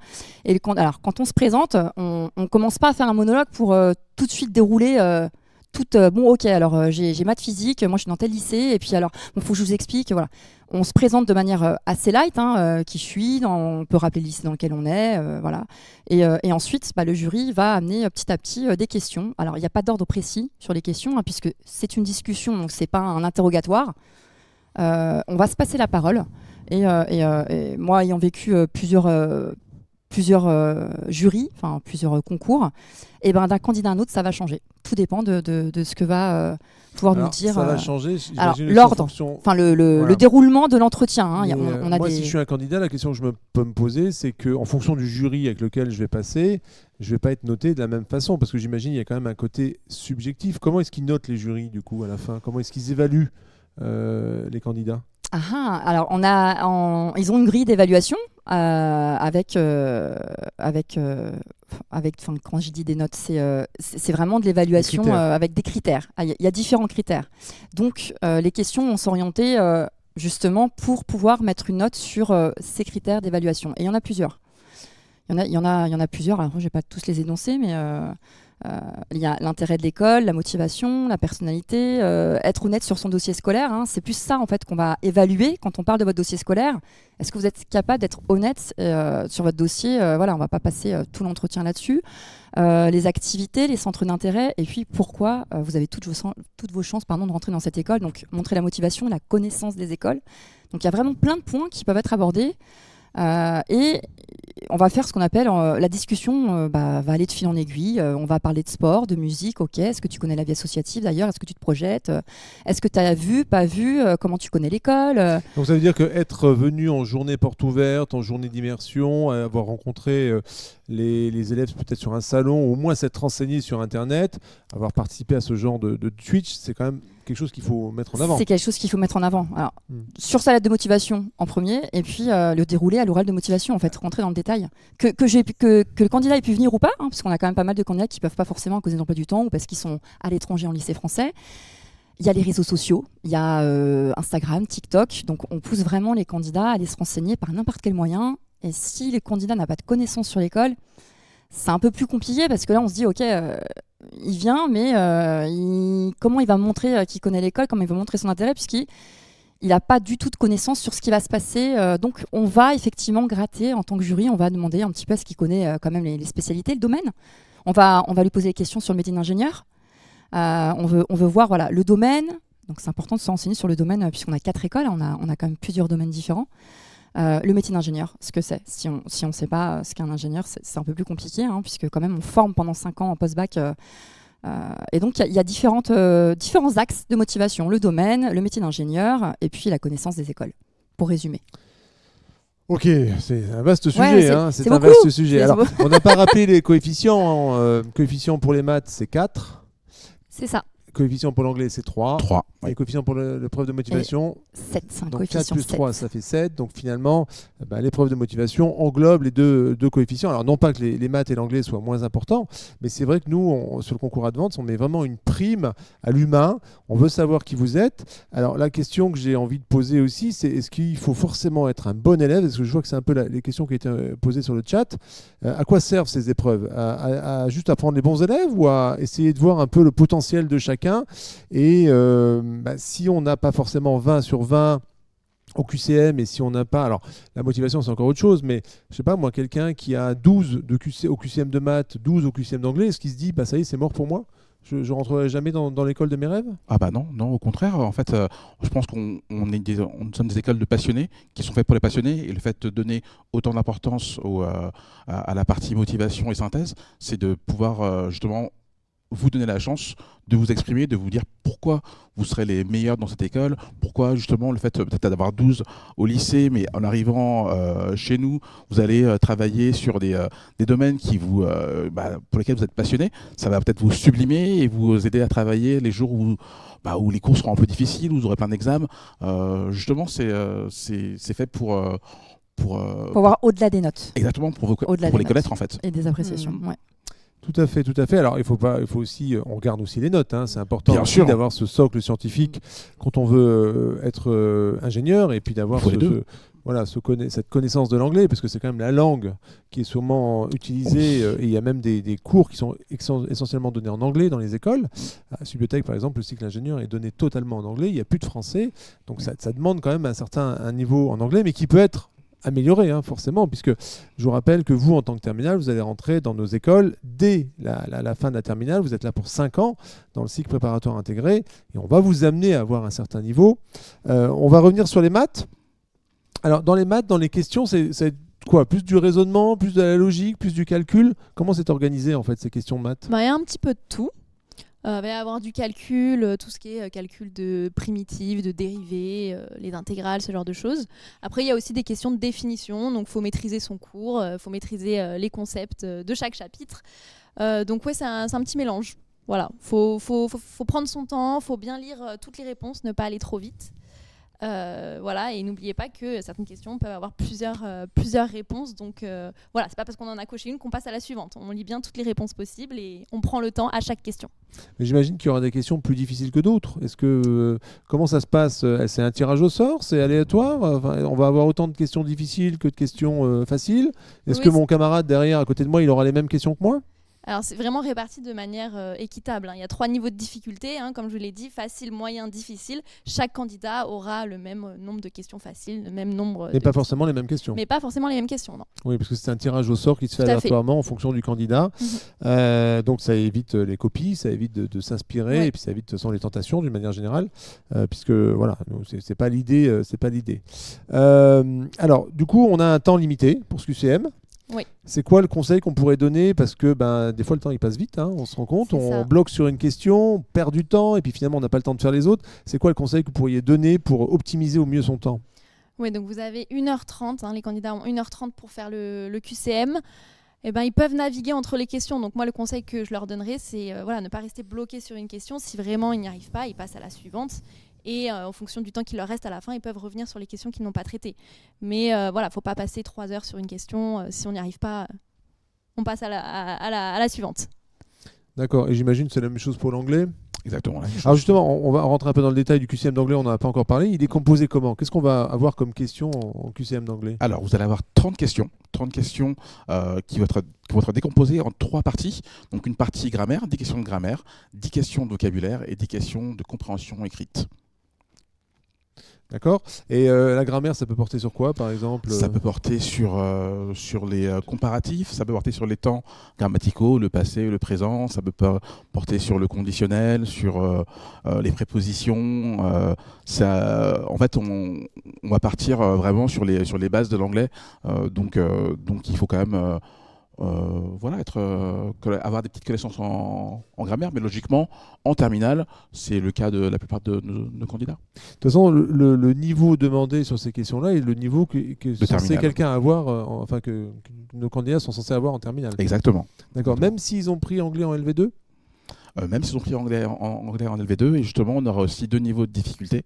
Alors, quand on se présente, on ne commence pas à faire un monologue pour tout de suite dérouler... j'ai maths physique, moi je suis dans tel lycée, et puis alors, faut que je vous explique, voilà. On se présente de manière assez light, qui je suis, on peut rappeler le lycée dans lequel on est, voilà. Et ensuite, le jury va amener petit à petit des questions. Alors, il n'y a pas d'ordre précis sur les questions, puisque c'est une discussion, donc c'est pas un interrogatoire. On va se passer la parole, et moi ayant vécu plusieurs jurys, enfin plusieurs concours, et d'un candidat à un autre, ça va changer. Tout dépend de ce que va pouvoir nous dire. Ça va changer. Alors, l'ordre, enfin le déroulement de l'entretien. Moi, si je suis un candidat, la question que je peux me poser, c'est qu'en fonction du jury avec lequel je vais passer, je ne vais pas être noté de la même façon, parce que j'imagine il y a quand même un côté subjectif. Comment est-ce qu'ils notent les jurys du coup à la fin? Comment est-ce qu'ils évaluent les candidats? Alors ils ont une grille d'évaluation avec, quand je dis des notes, c'est vraiment de l'évaluation avec des critères. Il y a différents critères. Donc les questions vont s'orienter justement pour pouvoir mettre une note sur ces critères d'évaluation. Et il y en a plusieurs. Il y en a plusieurs. Alors, je ne vais pas tous les énoncer, mais il y a l'intérêt de l'école, la motivation, la personnalité, être honnête sur son dossier scolaire. C'est plus ça en fait qu'on va évaluer quand on parle de votre dossier scolaire. Est-ce que vous êtes capable d'être honnête sur votre dossier? Voilà, on ne va pas passer tout l'entretien là-dessus. Les activités, les centres d'intérêt, et puis pourquoi vous avez toutes vos chances de rentrer dans cette école. Donc montrer la motivation, la connaissance des écoles. Donc il y a vraiment plein de points qui peuvent être abordés. Et on va faire ce qu'on appelle la discussion va aller de fil en aiguille. On va parler de sport, de musique, ok. Est-ce que tu connais la vie associative d'ailleurs? Est-ce que tu te projettes? Est-ce que tu as vu, pas vu? Comment tu connais l'école? Donc ça veut dire qu'être venu en journée porte ouverte, en journée d'immersion, avoir rencontré les élèves peut-être sur un salon, ou au moins s'être renseigné sur Internet, avoir participé à ce genre de Twitch, c'est quand même quelque chose qu'il faut mettre en avant. C'est quelque chose qu'il faut mettre en avant. Alors, sur sa lettre de motivation en premier, et puis le déroulé à l'oral de motivation, en fait, rentrer dans le détail. Que le candidat ait pu venir ou pas, parce qu'on a quand même pas mal de candidats qui ne peuvent pas forcément à cause des emplois du temps ou parce qu'ils sont à l'étranger en lycée français. Il y a les réseaux sociaux, il y a Instagram, TikTok, donc on pousse vraiment les candidats à aller se renseigner par n'importe quel moyen. Et si le candidat n'a pas de connaissances sur l'école, c'est un peu plus compliqué parce que là on se dit ok, il vient, mais comment il va montrer qu'il connaît l'école, comment il va montrer son intérêt, puisqu'il n'a pas du tout de connaissances sur ce qui va se passer. Donc on va effectivement gratter en tant que jury, on va demander un petit peu à ce qu'il connaît quand même les spécialités, le domaine. On va lui poser des questions sur le métier d'ingénieur. On veut voir le domaine. Donc c'est important de se renseigner sur le domaine puisqu'on a 4 écoles, on a quand même plusieurs domaines différents. Le métier d'ingénieur, ce que c'est. Si on ne sait pas ce qu'est un ingénieur, c'est un peu plus compliqué, puisque quand même on forme pendant 5 ans en post-bac. Et donc il y a différents axes de motivation. Le domaine, le métier d'ingénieur, et puis la connaissance des écoles, pour résumer. Ok, c'est un vaste sujet. C'est un beaucoup. Vaste sujet. Alors, on n'a pas rappelé les coefficients. Coefficient pour les maths, c'est 4. C'est ça. Coefficient pour l'anglais, c'est 3. Et coefficient pour l'épreuve de motivation, 7. C'est un donc coefficient 4 plus 3, 7. ça fait 7. Donc finalement, l'épreuve de motivation englobe les deux coefficients. Alors non pas que les maths et l'anglais soient moins importants, mais c'est vrai que nous, sur le concours Advance, on met vraiment une prime à l'humain. On veut savoir qui vous êtes. Alors la question que j'ai envie de poser aussi, c'est est-ce qu'il faut forcément être un bon élève? Parce que je vois que c'est un peu les questions qui ont été posées sur le chat. À quoi servent ces épreuves? À juste apprendre les bons élèves ou à essayer de voir un peu le potentiel de chacun? Et si on n'a pas forcément 20 sur 20 au QCM, et si on n'a pas... Alors, la motivation, c'est encore autre chose, mais je sais pas, moi, quelqu'un qui a 12 au QCM de maths, 12 au QCM d'anglais, est-ce qu'il se dit, ça y est, c'est mort pour moi? Je rentrerai jamais dans l'école de mes rêves? Ah bah non, au contraire. En fait, je pense qu'on sommes des écoles de passionnés qui sont faites pour les passionnés, et le fait de donner autant d'importance à la partie motivation et synthèse, c'est de pouvoir justement vous donner la chance de vous exprimer, de vous dire pourquoi vous serez les meilleurs dans cette école, pourquoi justement le fait peut-être d'avoir 12 au lycée, mais en arrivant chez nous, vous allez travailler sur des domaines qui pour lesquels vous êtes passionné. Ça va peut-être vous sublimer et vous aider à travailler les jours où les cours seront un peu difficiles, où vous aurez plein d'examens. Justement, c'est fait pour voir au-delà des notes. Exactement, pour les connaître en fait. Et des appréciations, ouais. Tout à fait. Alors, il faut aussi, on regarde aussi les notes. C'est important Bien sûr d'avoir ce socle scientifique quand on veut être ingénieur, et puis d'avoir cette connaissance de l'anglais, parce que c'est quand même la langue qui est sûrement utilisée. Et il y a même des cours qui sont essentiellement donnés en anglais dans les écoles. À Subiotech, par exemple, le cycle ingénieur est donné totalement en anglais. Il n'y a plus de français. Donc, ça demande quand même un niveau en anglais, mais qui peut être amélioré, forcément, puisque je vous rappelle que vous, en tant que terminale, vous allez rentrer dans nos écoles dès la fin de la terminale. Vous êtes là pour 5 ans dans le cycle préparatoire intégré, et on va vous amener à avoir un certain niveau. On va revenir sur les maths. Alors, dans les maths, dans les questions, c'est quoi? Plus du raisonnement, plus de la logique, plus du calcul? Comment c'est organisé, en fait, ces questions de maths? Il y a un petit peu de tout. Il va y avoir du calcul, tout ce qui est calcul de primitives, de dérivés, les intégrales, ce genre de choses. Après, il y a aussi des questions de définition, donc il faut maîtriser son cours, il faut maîtriser les concepts de chaque chapitre. Donc c'est un petit mélange. Voilà, faut prendre son temps, faut bien lire toutes les réponses, ne pas aller trop vite. Voilà, et n'oubliez pas que certaines questions peuvent avoir plusieurs réponses. Donc voilà, c'est pas parce qu'on en a coché une qu'on passe à la suivante. On lit bien toutes les réponses possibles et on prend le temps à chaque question. Mais j'imagine qu'il y aura des questions plus difficiles que d'autres. Est-ce que comment ça se passe? C'est un tirage au sort? C'est aléatoire? Enfin, on va avoir autant de questions difficiles que de questions faciles? Est-ce Oui, que mon camarade derrière, à côté de moi, il aura les mêmes questions que moi? Alors c'est vraiment réparti de manière équitable, hein. Il y a 3 niveaux de difficulté, hein, comme je vous l'ai dit, facile, moyen, difficile. Chaque candidat aura le même nombre de questions faciles, le même nombre Mais pas forcément les mêmes questions. Mais pas forcément les mêmes questions, non. Oui, parce que c'est un tirage au sort qui se fait Tout à fait. aléatoirement en fonction du candidat. Donc ça évite les copies, ça évite de s'inspirer, Ouais. et puis ça évite de toute façon les tentations d'une manière générale, puisque voilà, c'est pas l'idée, c'est pas l'idée. Alors du coup, on a un temps limité pour ce QCM. Oui. C'est quoi le conseil qu'on pourrait donner? Parce que des fois le temps il passe vite, hein, on se rend compte, C'est on ça. bloque sur une question, on perd du temps et puis finalement on n'a pas le temps de faire les autres. C'est quoi le conseil que vous pourriez donner pour optimiser au mieux son temps? Oui, donc vous avez 1h30, hein, les candidats ont 1h30 pour faire le QCM. Eh ben, ils peuvent naviguer entre les questions. Donc moi, le conseil que je leur donnerais, c'est ne pas rester bloqué sur une question. Si vraiment ils n'y arrivent pas, ils passent à la suivante. Et en fonction du temps qu'il leur reste à la fin, ils peuvent revenir sur les questions qu'ils n'ont pas traitées. Mais voilà, il ne faut pas passer 3 heures sur une question. Si on n'y arrive pas, on passe à la suivante. D'accord, et j'imagine que c'est la même chose pour l'anglais. Exactement. la même chose. Alors justement, on va rentrer un peu dans le détail du QCM d'anglais, on n'en a pas encore parlé. Il est composé comment? Qu'est-ce qu'on va avoir comme question en QCM d'anglais? Alors, vous allez avoir 30 questions qui vont être décomposées en 3 parties. Donc, une partie grammaire, 10 questions de grammaire, 10 questions de vocabulaire et 10 questions de compréhension écrite. D'accord. Et la grammaire, ça peut porter sur quoi, par exemple? Ça peut porter sur les comparatifs, ça peut porter sur les temps grammaticaux, le passé, le présent, ça peut porter sur le conditionnel, sur les prépositions. En fait, on va partir vraiment sur les bases de l'anglais. Donc, il faut quand même avoir des petites connaissances en grammaire, mais logiquement, en terminale, c'est le cas de la plupart de nos candidats. De toute façon, le niveau demandé sur ces questions-là est le niveau que censé terminale. quelqu'un avoir, que nos candidats sont censés avoir en terminale. Exactement. D'accord. Même s'ils ont pris anglais en LV2? Même s'ils ont pris anglais en LV2, et justement on aura aussi 2 niveaux de difficulté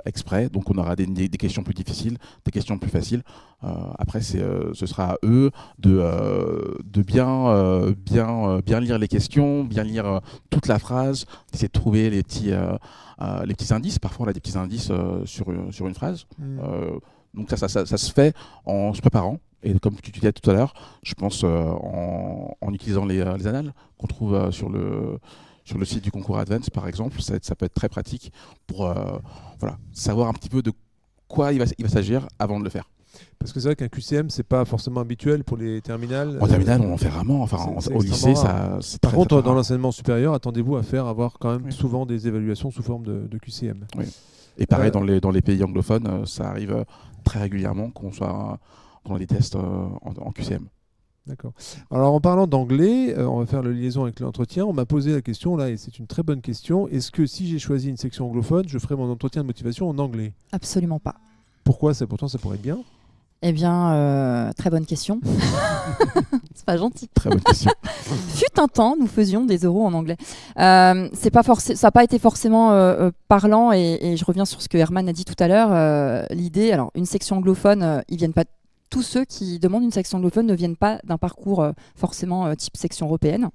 exprès, donc on aura des questions plus difficiles, des questions plus faciles. Après ce sera à eux de bien lire les questions, bien lire toute la phrase, d'essayer de trouver les petits indices. Parfois on a des petits indices sur une phrase. Donc ça se fait en se préparant. Et comme tu disais tout à l'heure, je pense en utilisant les annales qu'on trouve sur le site du concours Advance, par exemple, ça peut être très pratique pour savoir un petit peu de quoi il va s'agir avant de le faire. Parce que c'est vrai qu'un QCM, c'est pas forcément habituel pour les terminales. En terminale, on en fait rarement. Enfin, c'est au lycée, extrêmement rare. c'est Par très, contre, très dans rare. l'enseignement supérieur, attendez-vous à avoir quand même Oui. souvent des évaluations sous forme de QCM. Oui. Et pareil, dans les pays anglophones, ça arrive très régulièrement qu'on a des tests en QCM. D'accord. Alors en parlant d'anglais, on va faire la liaison avec l'entretien. On m'a posé la question là, et c'est une très bonne question. Est-ce que si j'ai choisi une section anglophone, je ferai mon entretien de motivation en anglais? Absolument pas. Pourquoi? Pourtant, ça pourrait être bien. Eh bien, très bonne question. C'est pas gentil. Très bonne question. Fut un temps, nous faisions des oraux en anglais. Ça n'a pas été forcément parlant, et je reviens sur ce que Herman a dit tout à l'heure. L'idée, alors une section anglophone, ils viennent pas. Tous ceux qui demandent une section anglophone ne viennent pas d'un parcours forcément type section européenne.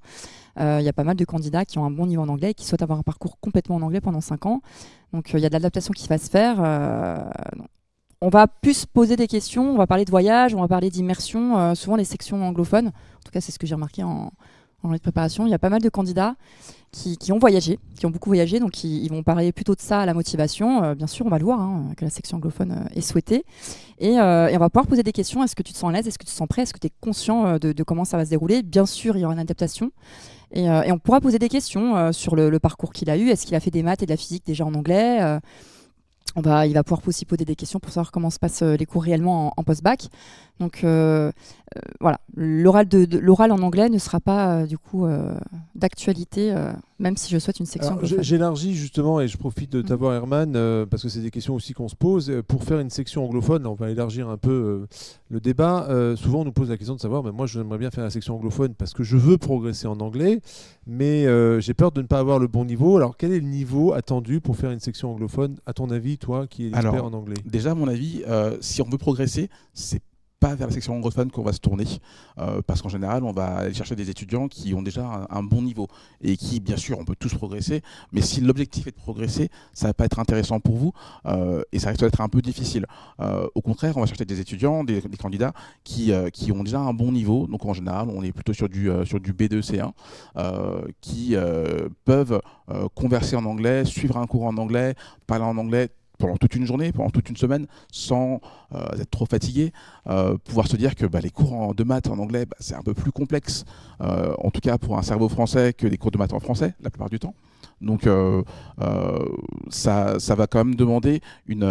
Il y a pas mal de candidats qui ont un bon niveau en anglais et qui souhaitent avoir un parcours complètement en anglais pendant 5 ans. Donc il y a de l'adaptation qui va se faire. On va plus poser des questions, on va parler de voyage, on va parler d'immersion. Souvent les sections anglophones, en tout cas c'est ce que j'ai remarqué en préparation, il y a pas mal de candidats qui ont voyagé, qui ont beaucoup voyagé, donc ils vont parler plutôt de ça à la motivation. Bien sûr, on va le voir, que la section anglophone est souhaitée. Et on va pouvoir poser des questions. Est-ce que tu te sens à l'aise? Est-ce que tu te sens prêt? Est-ce que tu es conscient de comment ça va se dérouler? Bien sûr, il y aura une adaptation. Et on pourra poser des questions sur le parcours qu'il a eu. Est-ce qu'il a fait des maths et de la physique déjà en anglais? Il va pouvoir aussi poser des questions pour savoir comment se passent les cours réellement en post-bac. Donc voilà, l'oral en anglais ne sera pas du coup d'actualité, même si je souhaite une section anglophone. J'élargis justement, et je profite de t'avoir Herman, parce que c'est des questions aussi qu'on se pose. Pour faire une section anglophone, on va élargir un peu le débat. Souvent on nous pose la question de savoir, mais moi j'aimerais bien faire la section anglophone parce que je veux progresser en anglais, mais j'ai peur de ne pas avoir le bon niveau. Alors quel est le niveau attendu pour faire une section anglophone, à ton avis, toi qui es expert en anglais? Déjà, à mon avis, si on veut progresser, c'est pas vers la section anglophone qu'on va se tourner, parce qu'en général, on va aller chercher des étudiants qui ont déjà un bon niveau et qui, bien sûr, on peut tous progresser, mais si l'objectif est de progresser, ça va pas être intéressant pour vous et ça risque d'être un peu difficile. Au contraire, on va chercher des étudiants, des candidats qui ont déjà un bon niveau, donc en général, on est plutôt sur du B2, C1, qui peuvent converser en anglais, suivre un cours en anglais, parler en anglais pendant toute une journée, pendant toute une semaine, sans être trop fatigué, pouvoir se dire que les cours de maths en anglais, c'est un peu plus complexe, en tout cas pour un cerveau français, que les cours de maths en français, la plupart du temps. Donc ça va quand même demander une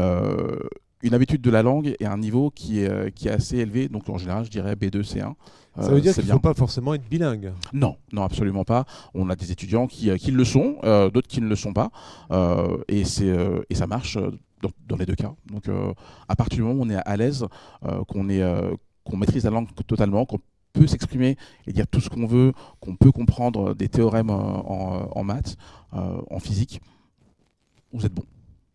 habitude de la langue et un niveau qui est assez élevé. Donc en général, je dirais B2, C1. Ça veut dire qu'il ne faut pas forcément être bilingue. Non, absolument pas. On a des étudiants qui le sont, d'autres qui ne le sont pas. Et ça marche dans les deux cas. Donc à partir du moment où on est à l'aise, qu'on maîtrise la langue totalement, qu'on peut s'exprimer et dire tout ce qu'on veut, qu'on peut comprendre des théorèmes en maths, en physique, vous êtes bon.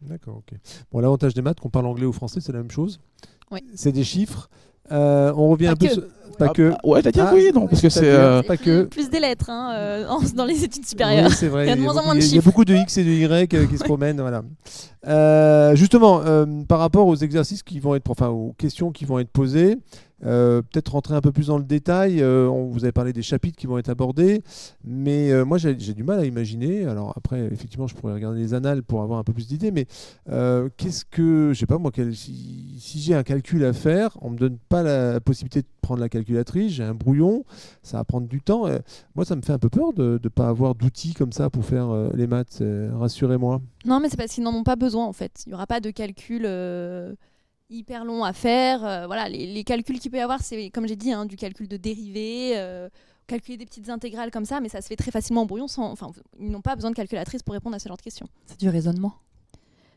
D'accord, ok. Bon, l'avantage des maths, qu'on parle anglais ou français, c'est la même chose. Oui. C'est des chiffres. On revient un peu sur... Pas que. Ouais, t'as dit oui, non, parce que c'est pas que. Plus des lettres dans les études supérieures. Oui, c'est vrai. Il y a de moins en moins de Il y a chiffres. beaucoup de X et de Y qui se promènent. Voilà. Justement, par rapport aux exercices qui vont être, enfin aux questions qui vont être posées, peut-être rentrer un peu plus dans le détail. Vous avez parlé des chapitres qui vont être abordés, mais moi j'ai du mal à imaginer. Alors après, effectivement, je pourrais regarder les annales pour avoir un peu plus d'idées, mais qu'est-ce que, je sais pas moi, si j'ai un calcul à faire, on me donne pas la possibilité de prendre la calculatrice, j'ai un brouillon, ça va prendre du temps. Moi, ça me fait un peu peur de ne pas avoir d'outils comme ça pour faire les maths. Rassurez-moi. Non, mais c'est parce qu'ils n'en ont pas besoin en fait. Il n'y aura pas de calcul hyper long à faire. Voilà, les calculs qu'il peut y avoir, c'est comme j'ai dit, du calcul de dérivés, calculer des petites intégrales comme ça, mais ça se fait très facilement en brouillon. Ils n'ont pas besoin de calculatrice pour répondre à ce genre de questions. C'est du raisonnement.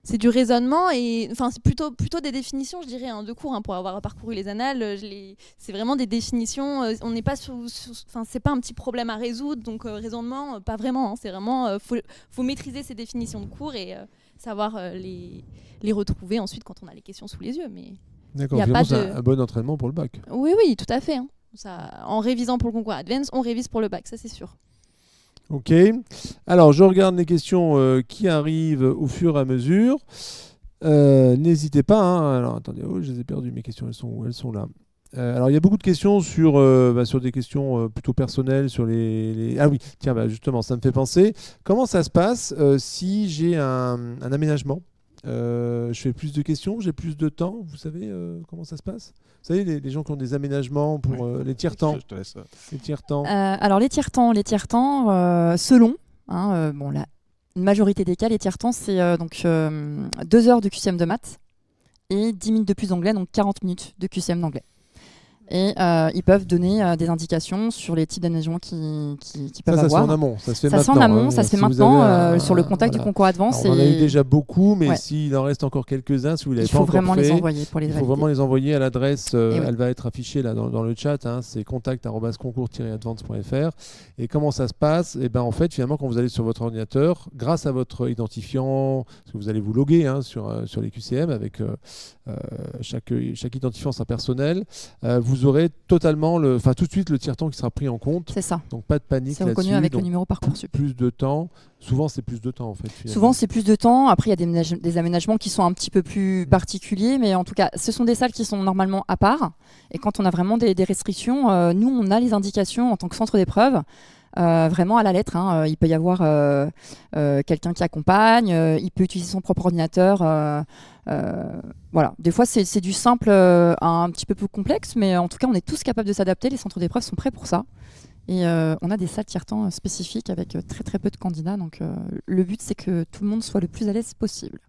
C'est du raisonnement et c'est plutôt des définitions, je dirais, de cours. Pour avoir parcouru les annales, c'est vraiment des définitions. On n'est pas c'est pas un petit problème à résoudre, donc raisonnement, pas vraiment. C'est vraiment, faut maîtriser ces définitions de cours et savoir les retrouver ensuite quand on a les questions sous les yeux. Mais d'accord, c'est un bon entraînement pour le bac. Oui, tout à fait. En révisant pour le concours Advance, on révise pour le bac, ça c'est sûr. Ok. Alors, je regarde les questions qui arrivent au fur et à mesure. N'hésitez pas. Alors, attendez, je les ai perdues, mes questions. Elles sont où? Elles sont là. Alors, il y a beaucoup de questions sur des questions plutôt personnelles, sur les... Ah oui, tiens, justement, ça me fait penser. Comment ça se passe si j'ai un aménagement? Je fais plus de questions, j'ai plus de temps. Vous savez comment ça se passe? Vous savez, les gens qui ont des aménagements pour les tiers-temps. Je te laisse. Les tiers-temps. Alors les tiers-temps, selon, une majorité des cas, les tiers-temps, c'est 2 heures de QCM de maths et 10 minutes de plus d'anglais, donc 40 minutes de QCM d'anglais. Et ils peuvent donner des indications sur les types d'aménagements qu'ils peuvent avoir. Ça se fait en amont, ça se fait maintenant. Ça se fait en amont, ça se fait maintenant sur le contact voilà. du concours Advance. Alors, on en a eu déjà beaucoup, mais s'il en reste encore quelques-uns, si vous ne l'avez pas encore fait, il faut vraiment les envoyer pour les valider. Il faut vraiment les envoyer à l'adresse, elle va être affichée là dans le chat, c'est contact@concours-advance.fr. Et comment ça se passe? Et en fait, finalement, quand vous allez sur votre ordinateur, grâce à votre identifiant, parce que vous allez vous loguer sur les QCM avec chaque identifiant sera personnel, vous aurez totalement tout de suite le tiers-temps qui sera pris en compte. C'est ça. Donc pas de panique là-dessus. C'est reconnu avec le numéro Parcoursup. Plus de temps. Souvent c'est plus de temps en fait. Finalement. Souvent c'est plus de temps. Après il y a des aménagements qui sont un petit peu plus particuliers, mais en tout cas ce sont des salles qui sont normalement à part. Et quand on a vraiment des restrictions, nous on a les indications en tant que centre d'épreuve. Vraiment à la lettre. Il peut y avoir quelqu'un qui accompagne, il peut utiliser son propre ordinateur. Voilà. Des fois, c'est du simple à un petit peu plus complexe, mais en tout cas, on est tous capables de s'adapter. Les centres d'épreuve sont prêts pour ça. Et on a des salles tiers-temps spécifiques avec très très peu de candidats. Donc le but, c'est que tout le monde soit le plus à l'aise possible.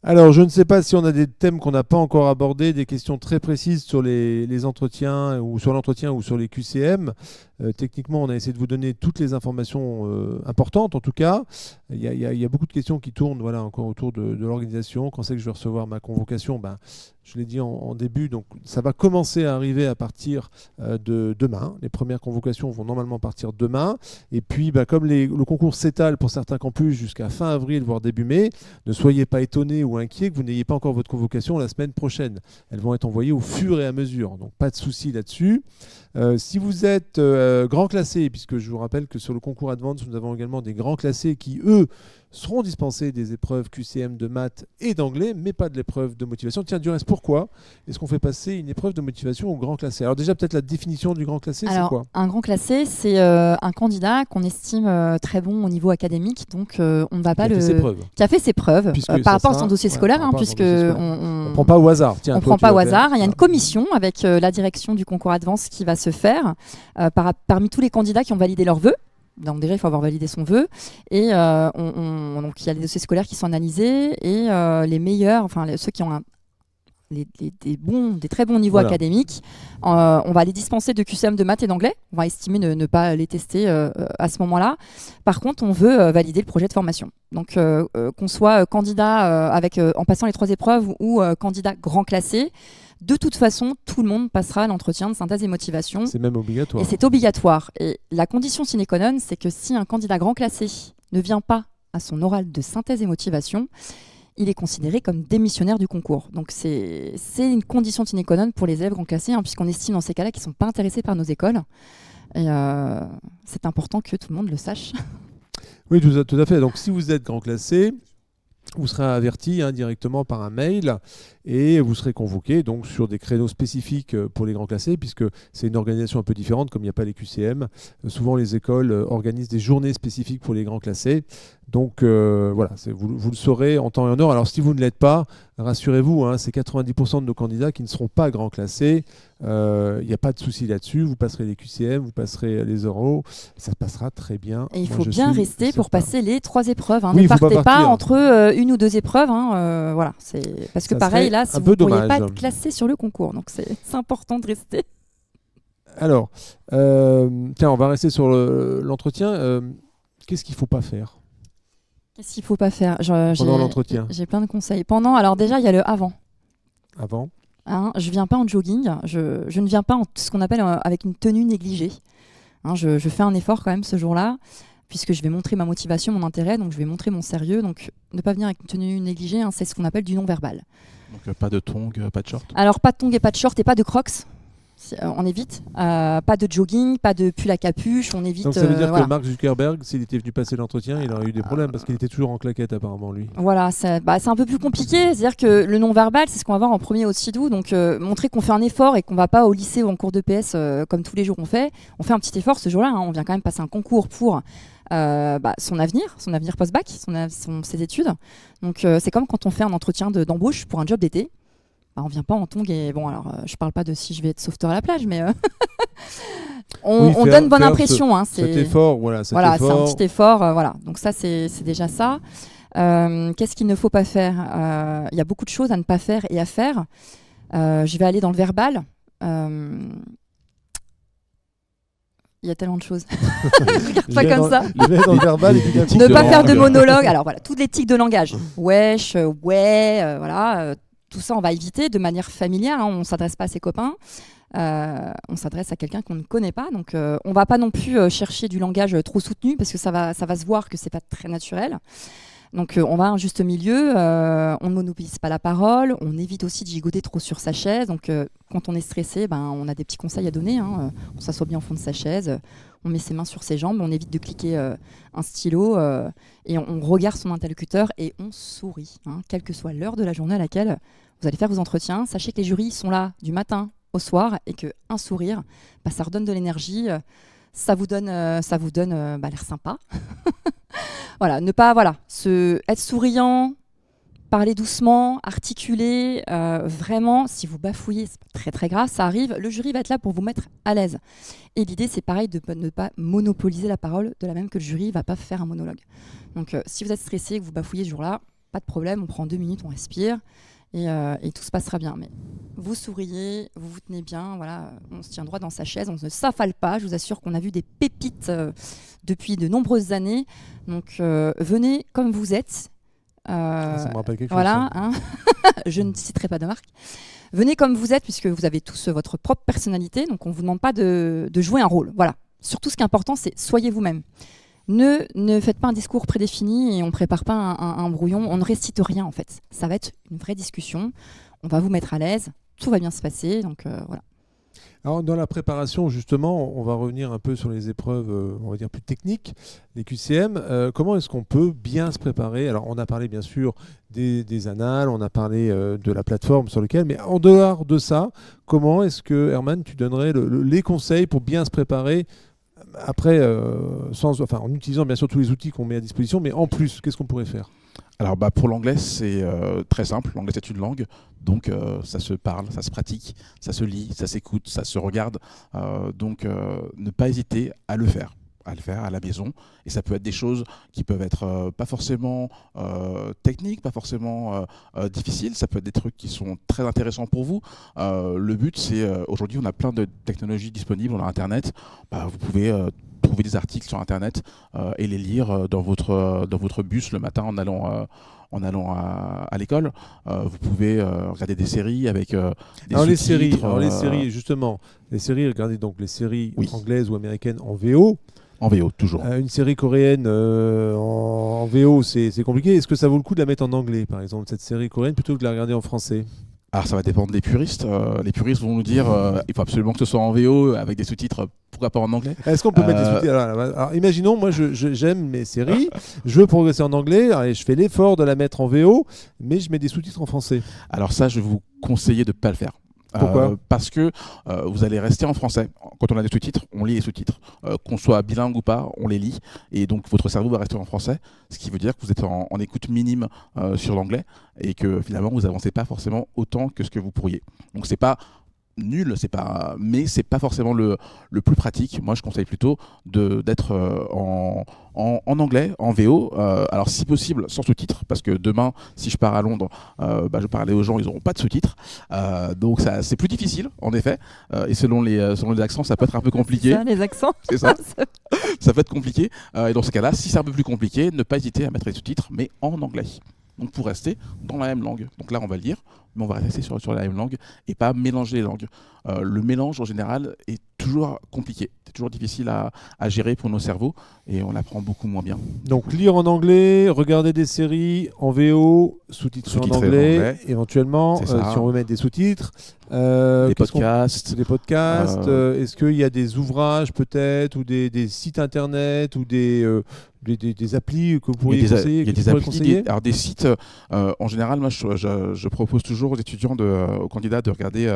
Alors, je ne sais pas si on a des thèmes qu'on n'a pas encore abordés, des questions très précises sur les entretiens ou sur l'entretien ou sur les QCM. Techniquement, on a essayé de vous donner toutes les informations importantes, en tout cas. Il y a beaucoup de questions qui tournent encore autour de l'organisation. Quand c'est que je vais recevoir ma convocation, je l'ai dit en début, donc ça va commencer à arriver à partir de demain. Les premières convocations vont normalement partir demain. Et puis, comme le concours s'étale pour certains campus jusqu'à fin avril, voire début mai, ne soyez pas étonnés ou inquiets que vous n'ayez pas encore votre convocation la semaine prochaine. Elles vont être envoyées au fur et à mesure. Donc, pas de souci là-dessus. Si vous êtes grand classé, puisque je vous rappelle que sur le concours Advance, nous avons également des grands classés qui, eux, seront dispensés des épreuves QCM de maths et d'anglais, mais pas de l'épreuve de motivation. Tiens, du reste, pourquoi est-ce qu'on fait passer une épreuve de motivation au grand classé? Alors déjà, peut-être la définition du grand classé, c'est quoi? Un grand classé, c'est un candidat qu'on estime très bon au niveau académique, donc on ne va pas qui a fait ses preuves. par rapport à son dossier scolaire, puisque on ne prend pas au hasard. Tiens, on ne prend pas au hasard. Il y a une commission avec la direction du concours Advance qui va se faire parmi tous les candidats qui ont validé leurs vœux. Donc déjà, il faut avoir validé son vœu. Et donc, il y a les dossiers scolaires qui sont analysés et les meilleurs, ceux qui ont des très bons niveaux académiques, on va les dispenser de QCM de maths et d'anglais. On va estimer ne pas les tester à ce moment-là. Par contre, on veut valider le projet de formation. Donc, qu'on soit candidat en passant les 3 épreuves ou candidat grand classé, de toute façon, tout le monde passera à l'entretien de synthèse et motivation. C'est même obligatoire. Et c'est obligatoire. Et la condition sine qua non, c'est que si un candidat grand classé ne vient pas à son oral de synthèse et motivation, il est considéré comme démissionnaire du concours. Donc c'est une condition sine qua non pour les élèves grand classés, puisqu'on estime dans ces cas-là qu'ils ne sont pas intéressés par nos écoles. Et c'est important que tout le monde le sache. Oui, tout à fait. Donc si vous êtes grand classé, vous serez averti directement par un mail et vous serez convoqué donc, sur des créneaux spécifiques pour les grands classés, puisque c'est une organisation un peu différente, comme il n'y a pas les QCM. Souvent, les écoles organisent des journées spécifiques pour les grands classés. Donc voilà, vous le saurez en temps et en heure. Alors si vous ne l'êtes pas, rassurez-vous, c'est 90% de nos candidats qui ne seront pas grands classés. Il n'y a pas de souci là-dessus. Vous passerez les QCM, vous passerez les oraux. Ça passera très bien. Et il faut bien rester pour passer les 3 épreuves. Oui, ne partez pas entre une ou 2 épreuves. Voilà, parce que pareil, là, si vous ne pourriez pas être classé sur le concours. Donc c'est important de rester. Alors, tiens, on va rester sur l'entretien. Qu'est-ce qu'il ne faut pas faire? Qu'est-ce qu'il ne faut pas faire? Pendant l'entretien. J'ai plein de conseils. Alors déjà, il y a le avant. Avant? Je ne viens pas en jogging. Je ne viens pas en ce qu'on appelle avec une tenue négligée. Je fais un effort quand même ce jour-là, puisque je vais montrer ma motivation, mon intérêt, donc je vais montrer mon sérieux. Donc ne pas venir avec une tenue négligée, c'est ce qu'on appelle du non-verbal. Donc pas de tongs, pas de short? Alors pas de tongs et pas de short et pas de crocs. On évite. Pas de jogging, pas de pull à capuche, on évite. Donc ça veut dire que Mark Zuckerberg, s'il était venu passer l'entretien, il aurait eu des problèmes parce qu'il était toujours en claquette apparemment lui. Voilà, c'est un peu plus compliqué. C'est-à-dire que le non-verbal, c'est ce qu'on va voir en premier au CIDU. Donc montrer qu'on fait un effort et qu'on ne va pas au lycée ou en cours de PS comme tous les jours on fait. On fait un petit effort ce jour-là. On vient quand même passer un concours pour son avenir post-bac, ses études. Donc c'est comme quand on fait un entretien d'embauche pour un job d'été. On vient pas en tongs et je parle pas de si je vais être sauveteur à la plage, mais on donne bonne impression. Cet effort, voilà. C'est un petit effort, voilà. Donc ça, c'est déjà ça. Qu'est-ce qu'il ne faut pas faire? Il y a beaucoup de choses à ne pas faire et à faire. Je vais aller dans le verbal. Il y a tellement de choses. Regarde pas comme ça. Dans le verbal, ne pas faire de monologue. Alors voilà, toutes les tics de langage. Wesh, ouais, voilà. Tout ça, on va éviter de manière familière. On ne s'adresse pas à ses copains. On s'adresse à quelqu'un qu'on ne connaît pas. Donc, on ne va pas non plus chercher du langage trop soutenu parce que ça va se voir que ce n'est pas très naturel. Donc, on va à un juste milieu. On ne monopolise pas la parole. On évite aussi de gigoter trop sur sa chaise. Donc, quand on est stressé, on a des petits conseils à donner. On s'assoit bien au fond de sa chaise. On met ses mains sur ses jambes. On évite de cliquer un stylo. Et on regarde son interlocuteur et on sourit. Quelle que soit l'heure de la journée à laquelle vous allez faire vos entretiens. Sachez que les jurys sont là du matin au soir et qu'un sourire, ça redonne de l'énergie. Ça vous donne l'air sympa. Voilà, être souriant, parler doucement, articuler. Vraiment, si vous bafouillez, c'est pas très très grave, ça arrive. Le jury va être là pour vous mettre à l'aise. Et l'idée, c'est pareil de ne pas monopoliser la parole, de la même que le jury va pas faire un monologue. Donc, si vous êtes stressé, que vous bafouillez ce jour-là, pas de problème, on prend 2 minutes, on respire et tout se passera bien. Mais vous souriez, vous vous tenez bien, voilà, on se tient droit dans sa chaise, on ne s'affale pas. Je vous assure qu'on a vu des pépites depuis de nombreuses années. Donc venez comme vous êtes. Ça me rappelle quelque voilà, chose. Je ne citerai pas de marque. Venez comme vous êtes, puisque vous avez tous votre propre personnalité, donc on ne vous demande pas de jouer un rôle. Voilà. Surtout, ce qui est important, c'est soyez vous-même. Ne faites pas un discours prédéfini et on ne prépare pas un brouillon, on ne récite rien en fait. Ça va être une vraie discussion, on va vous mettre à l'aise, tout va bien se passer, donc voilà. Alors, dans la préparation, justement, on va revenir un peu sur les épreuves, on va dire plus techniques, les QCM. Comment est-ce qu'on peut bien se préparer? Alors, on a parlé bien sûr des annales, on a parlé de la plateforme sur laquelle, mais en dehors de ça, comment est-ce que, Herman, tu donnerais les conseils pour bien se préparer après, en utilisant bien sûr tous les outils qu'on met à disposition, mais en plus, qu'est-ce qu'on pourrait faire? Alors pour l'anglais, c'est très simple. L'anglais, c'est une langue, donc ça se parle, ça se pratique, ça se lit, ça s'écoute, ça se regarde. Donc ne pas hésiter à le faire à la maison. Et ça peut être des choses qui peuvent être pas forcément techniques, pas forcément difficiles. Ça peut être des trucs qui sont très intéressants pour vous. Le but, c'est aujourd'hui, on a plein de technologies disponibles, on a Internet. Vous pouvez trouver des articles sur Internet et les lire dans votre bus le matin en allant à l'école. Vous pouvez regarder des séries avec des sous-titres. Les séries, justement, regardez donc les séries Oui. anglaises ou américaines en VO. En VO, toujours. Une série coréenne en VO, c'est compliqué. Est-ce que ça vaut le coup de la mettre en anglais, par exemple, cette série coréenne, plutôt que de la regarder en français? Alors ça va dépendre des puristes. Les puristes vont nous dire il faut absolument que ce soit en VO avec des sous-titres, pourquoi pas en anglais? Est-ce qu'on peut mettre des sous-titres? Alors, imaginons, moi j'aime mes séries, je veux progresser en anglais, et je fais l'effort de la mettre en VO, mais je mets des sous-titres en français. Alors ça, je vais vous conseiller de ne pas le faire. Pourquoi? Parce que vous allez rester en français. Quand on a des sous-titres, on lit les sous-titres. Qu'on soit bilingue ou pas, on les lit. Et donc votre cerveau va rester en français, ce qui veut dire que vous êtes en écoute minime sur l'anglais et que finalement vous avancez pas forcément autant que ce que vous pourriez. Donc c'est pas nul, mais c'est pas forcément le plus pratique. Moi, je conseille plutôt d'être en anglais, en VO. Alors, si possible, sans sous-titres, parce que demain, si je pars à Londres, je vais parler aux gens, ils n'auront pas de sous-titres. Donc, c'est plus difficile, en effet. Et selon les accents, ça peut être un peu compliqué. C'est ça, les accents. C'est ça. Ça peut être compliqué. Et dans ce cas-là, si c'est un peu plus compliqué, ne pas hésiter à mettre les sous-titres, mais en anglais. Donc pour rester dans la même langue. Donc là, on va le lire, mais on va rester sur la même langue et pas mélanger les langues. Le mélange, en général, est toujours compliqué. C'est toujours difficile à gérer pour nos cerveaux et on l'apprend beaucoup moins bien. Donc lire en anglais, regarder des séries en VO, sous-titrées en anglais, éventuellement, si on veut mettre des sous-titres. Des podcasts. Est-ce qu'il y a des ouvrages peut-être, ou des sites internet, ou des applis que vous pourriez conseiller? Il y a des applis, alors des sites. En général, moi, je propose toujours aux étudiants, aux candidats, de regarder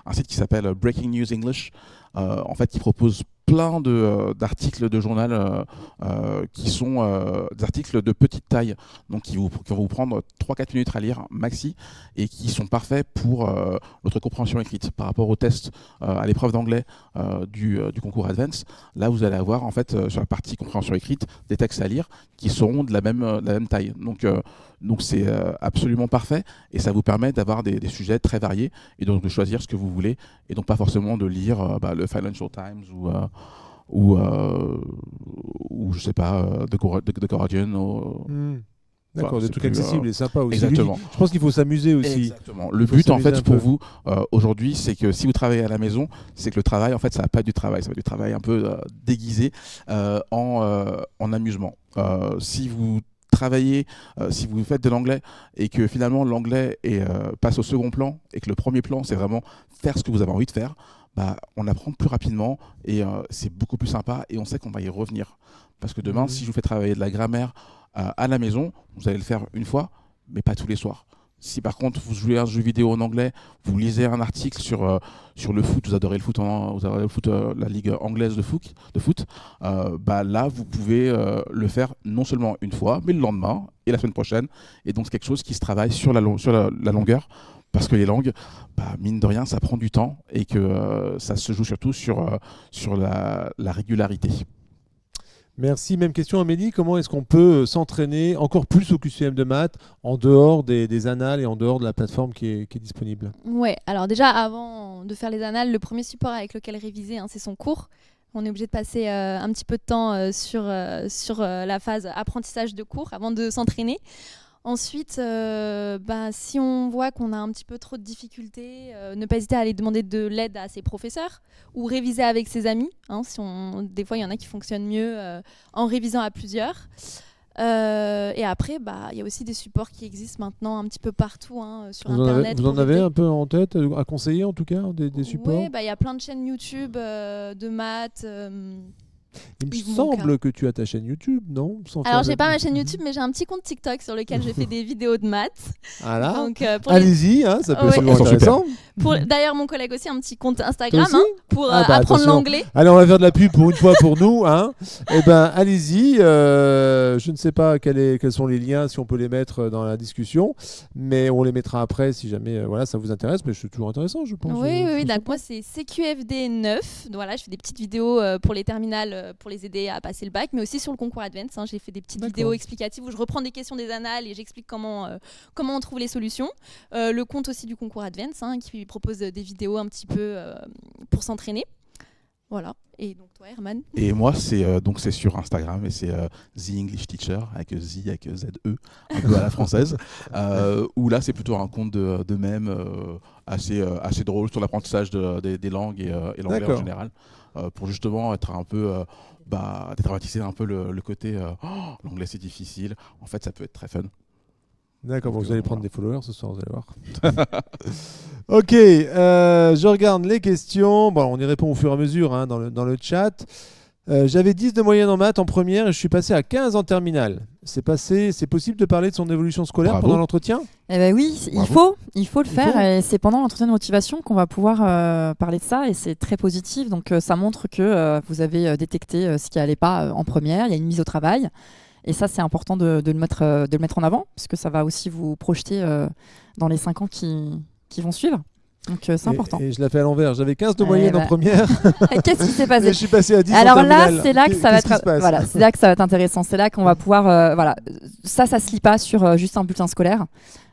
un site qui s'appelle Breaking News English, en fait, qui propose plein d'articles de journal qui sont des articles de petite taille, donc qui vont vous prendre 3-4 minutes à lire maxi et qui sont parfaits pour votre compréhension écrite par rapport au test à l'épreuve d'anglais du concours Advance. Là, vous allez avoir en fait sur la partie compréhension écrite des textes à lire qui seront de la même taille. Donc c'est absolument parfait et ça vous permet d'avoir des sujets très variés et donc de choisir ce que vous voulez et donc pas forcément de lire le Financial Times ou je sais pas The Guardian. D'accord, des trucs accessibles et sympas aussi. Exactement. Je pense qu'il faut s'amuser aussi. Exactement. Le but en fait pour vous aujourd'hui, c'est que si vous travaillez à la maison, c'est que le travail en fait ça va pas être du travail, ça va être du travail un peu déguisé en amusement. Si vous travaillez, si vous faites de l'anglais et que finalement l'anglais passe au second plan et que le premier plan c'est vraiment faire ce que vous avez envie de faire, on apprend plus rapidement et c'est beaucoup plus sympa et on sait qu'on va y revenir. Parce que demain, si je vous fais travailler de la grammaire à la maison, vous allez le faire une fois, mais pas tous les soirs. Si par contre vous jouez à un jeu vidéo en anglais, vous lisez un article sur le foot, vous adorez le foot, la ligue anglaise de foot, là vous pouvez le faire non seulement une fois, mais le lendemain et la semaine prochaine. Et donc c'est quelque chose qui se travaille sur la longueur. Parce que les langues, mine de rien, ça prend du temps et que ça se joue surtout sur la régularité. Merci. Même question, Amélie. Comment est-ce qu'on peut s'entraîner encore plus au QCM de maths en dehors des annales et en dehors de la plateforme qui est disponible? Ouais, alors déjà, avant de faire les annales, le premier support avec lequel réviser, c'est son cours. On est obligé de passer un petit peu de temps sur la phase apprentissage de cours avant de s'entraîner. Ensuite, si on voit qu'on a un petit peu trop de difficultés, ne pas hésiter à aller demander de l'aide à ses professeurs ou réviser avec ses amis. Des fois, il y en a qui fonctionnent mieux en révisant à plusieurs. Et après, il y a aussi des supports qui existent maintenant un petit peu partout sur Internet. Vous en avez un peu en tête, à conseiller en tout cas, des supports? Oui, il y a plein de chaînes YouTube de maths. Il me semble que tu as ta chaîne YouTube, non? Alors, j'ai pas ma chaîne YouTube, mais j'ai un petit compte TikTok sur lequel je fais des vidéos de maths. Voilà. Donc, allez-y, ça peut être intéressant. D'ailleurs, mon collègue aussi a un petit compte Instagram pour apprendre l'anglais. Allez, on va faire de la pub pour une fois pour nous. Eh ben, allez-y. Je ne sais pas quels sont les liens, si on peut les mettre dans la discussion, mais on les mettra après si jamais ça vous intéresse. Mais c'est toujours intéressant, je pense. Oui. Donc, moi, c'est CQFD9. Donc, voilà, je fais des petites vidéos pour les terminales pour les aider à passer le bac, mais aussi sur le concours Advance. J'ai fait des petites vidéos explicatives où je reprends des questions des annales et j'explique comment on trouve les solutions. Le compte aussi du concours Advance qui propose des vidéos un petit peu pour s'entraîner. Voilà. Et donc toi, Herman? Et moi, c'est sur Instagram et c'est The English Teacher avec Z-E, un peu à la française. Où là, c'est plutôt un compte de mèmes assez drôle sur l'apprentissage des langues et l'anglais en général. Pour justement être un peu dédramatiser un peu le côté l'anglais c'est difficile. En fait, ça peut être très fun. D'accord, vous allez prendre des followers ce soir, vous allez voir. Ok, je regarde les questions. Bon, on y répond au fur et à mesure dans le chat. J'avais 10 de moyenne en maths en première et je suis passé à 15 en terminale. C'est possible de parler de son évolution scolaire pendant l'entretien? Eh ben oui, il faut le faire. Et c'est pendant l'entretien de motivation qu'on va pouvoir parler de ça et c'est très positif. Donc ça montre que vous avez détecté ce qui n'allait pas en première. Il y a une mise au travail. Et ça, c'est important de le mettre en avant parce que ça va aussi vous projeter dans les 5 ans qui vont suivre. Donc c'est important. Et je l'ai fait à l'envers. J'avais 15 de moyenne en première. Qu'est-ce qui s'est passé? Je suis passé à 10 Alors en terminale. là, c'est là que ça va être c'est là que ça va être intéressant. C'est là qu'on va pouvoir ça se lit pas sur juste un bulletin scolaire.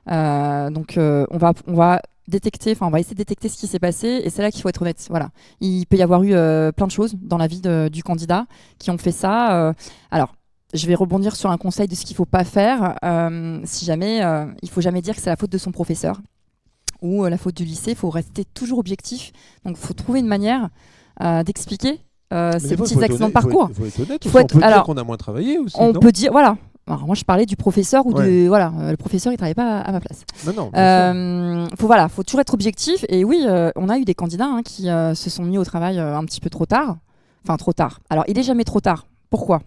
Donc on va détecter, on va essayer de détecter ce qui s'est passé et c'est là qu'il faut être honnête. Voilà. Il peut y avoir eu plein de choses dans la vie du candidat qui ont fait ça. Alors je vais rebondir sur un conseil de ce qu'il ne faut pas faire. Si jamais, il ne faut jamais dire que c'est la faute de son professeur ou la faute du lycée. Il faut rester toujours objectif. Donc, il faut trouver une manière d'expliquer ces petits accidents de parcours. Il faut être honnête. On peut dire qu'on a moins travaillé aussi. On peut dire, voilà. Alors, moi, je parlais du professeur ou le professeur, il ne travaillait pas à ma place. Faut toujours être objectif. Et oui, on a eu des candidats qui se sont mis au travail un petit peu trop tard. Enfin, trop tard. Alors, il n'est jamais trop tard. Pourquoi ?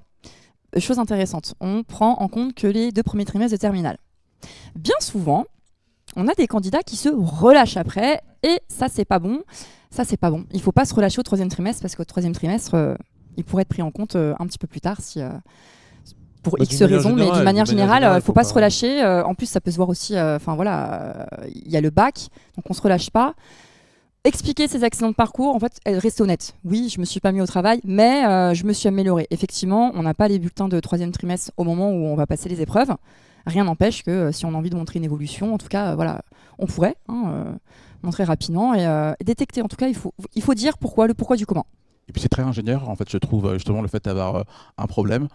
Chose intéressante, on prend en compte que les 2 premiers trimestres de terminale. Bien souvent, on a des candidats qui se relâchent après et ça, c'est pas bon. Ça, c'est pas bon. Il ne faut pas se relâcher au 3e trimestre parce qu'au 3e trimestre, il pourrait être pris en compte un petit peu plus tard pour X raisons, mais d'une manière générale, il ne faut pas se relâcher. En plus, ça peut se voir aussi, il y a le bac, donc on ne se relâche pas. Expliquer ces accidents de parcours, en fait, rester honnête. Oui, je me suis pas mis au travail, mais je me suis améliorée. Effectivement, on n'a pas les bulletins de 3e trimestre au moment où on va passer les épreuves. Rien n'empêche que si on a envie de montrer une évolution, en tout cas, on pourrait montrer rapidement et détecter. En tout cas, il faut dire le pourquoi du comment. Et puis c'est très ingénieur, en fait, je trouve justement le fait d'avoir un problème.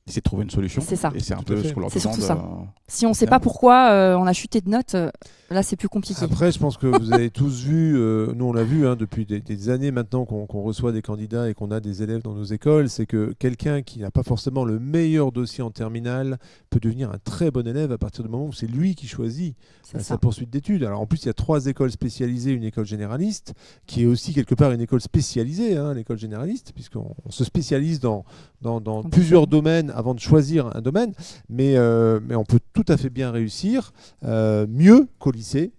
C'est de trouver une solution. C'est ça. Et c'est un peu ce qu'on leur demande. C'est surtout ça. Si on ne sait pas pourquoi on a chuté de notes, là c'est plus compliqué. Après, je pense que vous avez tous vu, nous on l'a vu depuis des années maintenant qu'on reçoit des candidats et qu'on a des élèves dans nos écoles, c'est que quelqu'un qui n'a pas forcément le meilleur dossier en terminale peut devenir un très bon élève à partir du moment où c'est lui qui choisit sa poursuite d'études. Alors en plus, il y a 3 écoles spécialisées, une école généraliste, qui est aussi quelque part une école spécialisée, l'école généraliste, puisqu'on se spécialise dans plusieurs domaines avant de choisir un domaine, mais on peut tout à fait bien réussir, mieux qu'au lycée,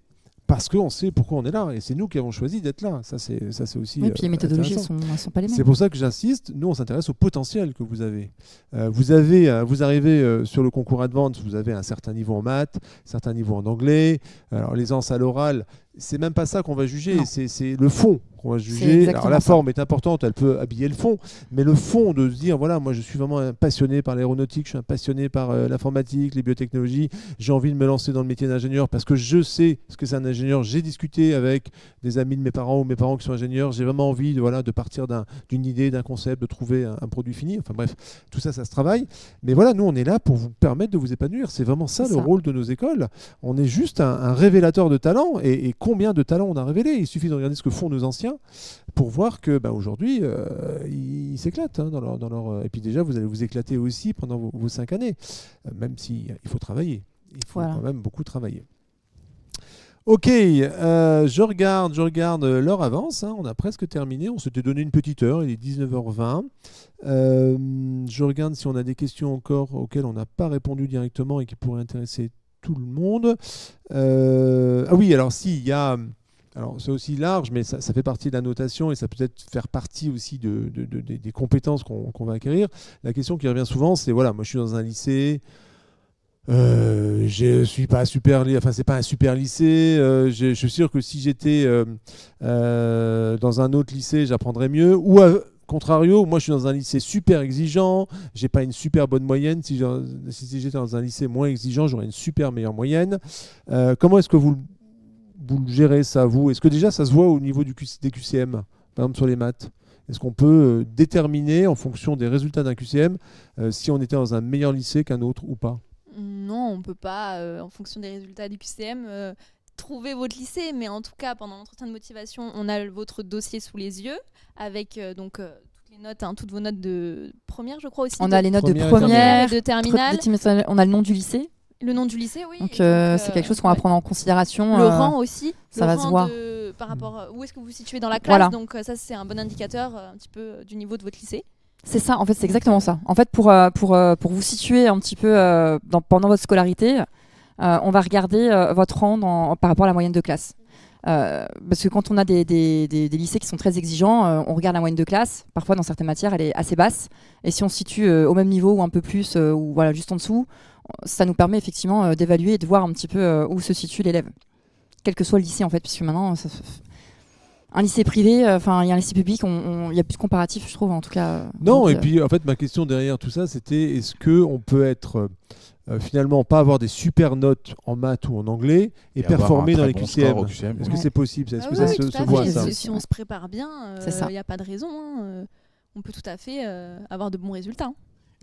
parce qu'on sait pourquoi on est là, et c'est nous qui avons choisi d'être là. Ça c'est aussi. Et puis les méthodologies ne sont pas les mêmes. C'est pour ça que j'insiste, nous on s'intéresse au potentiel que vous avez. Vous arrivez sur le concours Advance, vous avez un certain niveau en maths, un certain niveau en anglais. Alors l'aisance à l'oral, c'est même pas ça qu'on va juger, Non. c'est le fond qu'on va C'est juger. Alors exactement la ça. forme est importante, elle peut habiller le fond, mais le fond de se dire, voilà, moi je suis vraiment un passionné par l'aéronautique, je suis un passionné par l'informatique, les biotechnologies, j'ai envie de me lancer dans le métier d'ingénieur parce que je sais ce que c'est un ingénieur, j'ai discuté avec des amis de mes parents ou mes parents qui sont ingénieurs, j'ai vraiment envie de partir d'une idée, d'un concept, de trouver un produit fini, enfin bref, tout ça, ça se travaille. Mais voilà, nous on est là pour vous permettre de vous épanouir, c'est vraiment ça C'est le ça. rôle de nos écoles. On est juste un révélateur de talent, et combien de talents on a révélé. Il suffit de regarder ce que font nos anciens pour voir que aujourd'hui ils s'éclatent dans leur. Et puis déjà vous allez vous éclater aussi pendant vos 5 années, même s'il faut travailler, il faut Voilà. quand même beaucoup travailler. Ok, je regarde l'heure avance, on a presque terminé, on s'était donné une petite heure, il est 19h20. Je regarde si on a des questions encore auxquelles on n'a pas répondu directement et qui pourraient intéresser tout le monde. Ah oui, alors si, il y a... Alors c'est aussi large, mais ça fait partie de la notation et ça peut peut-être faire partie aussi des compétences qu'on va acquérir. La question qui revient souvent, c'est voilà, moi je suis dans un lycée, je suis pas super, enfin c'est pas un super lycée. Je suis sûr que si j'étais dans un autre lycée, j'apprendrais mieux. Ou contrario, moi je suis dans un lycée super exigeant, j'ai pas une super bonne moyenne. Si j'étais dans un lycée moins exigeant, j'aurais une super meilleure moyenne. Comment est-ce que vous le gérez ça, vous? Est-ce que déjà ça se voit au niveau des QCM, par exemple sur les maths? Est-ce qu'on peut déterminer en fonction des résultats d'un QCM si on était dans un meilleur lycée qu'un autre ou pas? Non, on ne peut pas, en fonction des résultats du QCM, trouver votre lycée. Mais en tout cas, pendant l'entretien de motivation, on a votre dossier sous les yeux avec toutes les notes, toutes vos notes de première, je crois aussi. On a les notes de première et première, et de terminale. on a le nom du lycée. Le nom du lycée, oui. Donc, Et c'est quelque chose qu'on va prendre en considération. Le rang aussi. ça va se voir. Par rapport à où est-ce que vous vous situez dans la classe. Voilà. Donc ça, c'est un bon indicateur un petit peu du niveau de votre lycée. C'est ça, en fait, c'est exactement ça. En fait, pour vous situer un petit peu pendant votre scolarité, on va regarder votre rang par rapport à la moyenne de classe. Parce que quand on a des lycées qui sont très exigeants, on regarde la moyenne de classe. Parfois, dans certaines matières, elle est assez basse. Et si on se situe au même niveau ou un peu plus, ou voilà, juste en dessous, ça nous permet effectivement d'évaluer et de voir un petit peu où se situe l'élève. Quel que soit le lycée, en fait, puisque maintenant, un lycée privé, il y a un lycée public, il y a plus de comparatif, je trouve, en tout cas. Non, Donc, et puis en fait, ma question derrière tout ça, c'était est-ce qu'on peut être finalement pas avoir des super notes en maths ou en anglais et avoir performer un dans très les bon QCM? score au QCM, Est-ce ouais. que c'est possible? Est-ce que Ah ça oui, se tout à voit fait. ça? Si on se prépare bien, C'est ça. il n'y a pas de raison. On peut tout à fait avoir de bons résultats.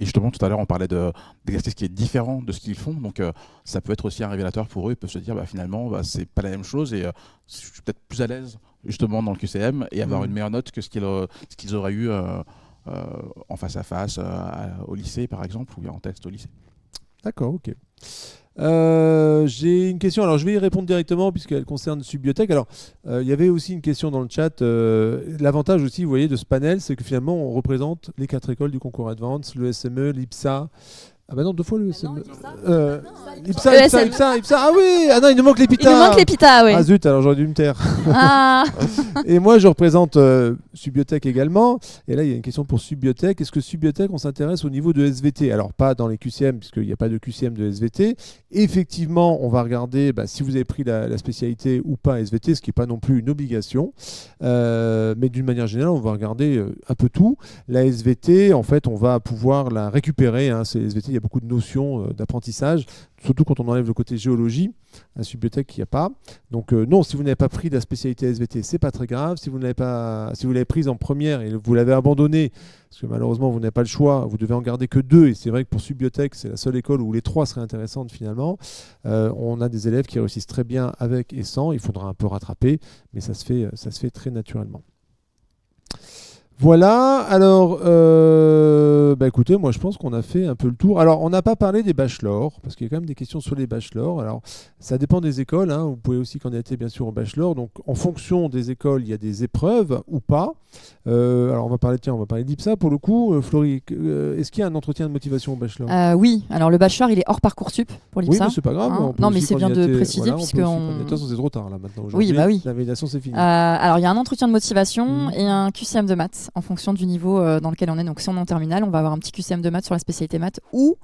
Et justement, tout à l'heure, on parlait d'exercices qui est différent de ce qu'ils font. Donc, ça peut être aussi un révélateur pour eux. Ils peuvent se dire, finalement, c'est pas la même chose. Et je suis peut-être plus à l'aise, justement, dans le QCM et avoir une meilleure note que ce qu'ils auraient eu en face à face au lycée, par exemple, ou en test au lycée. D'accord, ok. J'ai une question, alors je vais y répondre directement puisqu'elle concerne Subbiotech. Alors, il y avait aussi une question dans le chat. L'avantage aussi, vous voyez, de ce panel, c'est que finalement, on représente les 4 écoles du concours Advance, le SME, l'IPSA. Ah bah non, 2 fois le SME. IPSA. Ah oui, ah non, il nous manque l'EPITA. Il nous manque l'EPITA, oui. Ah zut, alors j'aurais dû me taire. Ah. Et moi, je représente Subbiotech également. Et là, il y a une question pour Subbiotech. Est-ce que Subbiotech, on s'intéresse au niveau de SVT? Alors, pas dans les QCM, puisqu'il n'y a pas de QCM de SVT. Effectivement, on va regarder si vous avez pris la spécialité ou pas SVT, ce qui n'est pas non plus une obligation. Mais d'une manière générale, on va regarder un peu tout. La SVT, en fait, on va pouvoir la récupérer. C'est SVT, il y a beaucoup de notions d'apprentissage, surtout quand on enlève le côté géologie. À Subbiotech, il n'y a pas. Donc non, si vous n'avez pas pris la spécialité SVT, c'est pas très grave. Si vous l'avez prise en première et vous l'avez abandonnée, parce que malheureusement vous n'avez pas le choix, vous devez en garder que 2. Et c'est vrai que pour Subbiotech, c'est la seule école où les 3 seraient intéressantes finalement. On a des élèves qui réussissent très bien avec et sans. Il faudra un peu rattraper, mais ça se fait très naturellement. Voilà, alors écoutez, moi je pense qu'on a fait un peu le tour. Alors on n'a pas parlé des bachelors, parce qu'il y a quand même des questions sur les bachelors. Alors ça dépend des écoles, vous pouvez aussi candidater bien sûr au bachelor. Donc en fonction des écoles, il y a des épreuves ou pas. Alors on va parler d'IPSA pour le coup. Florie, est-ce qu'il y a un entretien de motivation au bachelor? Oui, alors le bachelor il est hors Parcoursup pour Oui, l'IPSA. mais c'est pas grave. On peut Non, mais aussi c'est bien de candidater- préciser, voilà, on peut puisque aussi on- candidater. De toute façon, c'est trop tard là maintenant. Aujourd'hui, Oui, bah oui. La validation c'est fini. Alors il y a un entretien de motivation Mhm. et un QCM de maths en fonction du niveau dans lequel on est. Donc si on est en terminale, on va avoir un petit QCM de maths sur la spécialité maths ou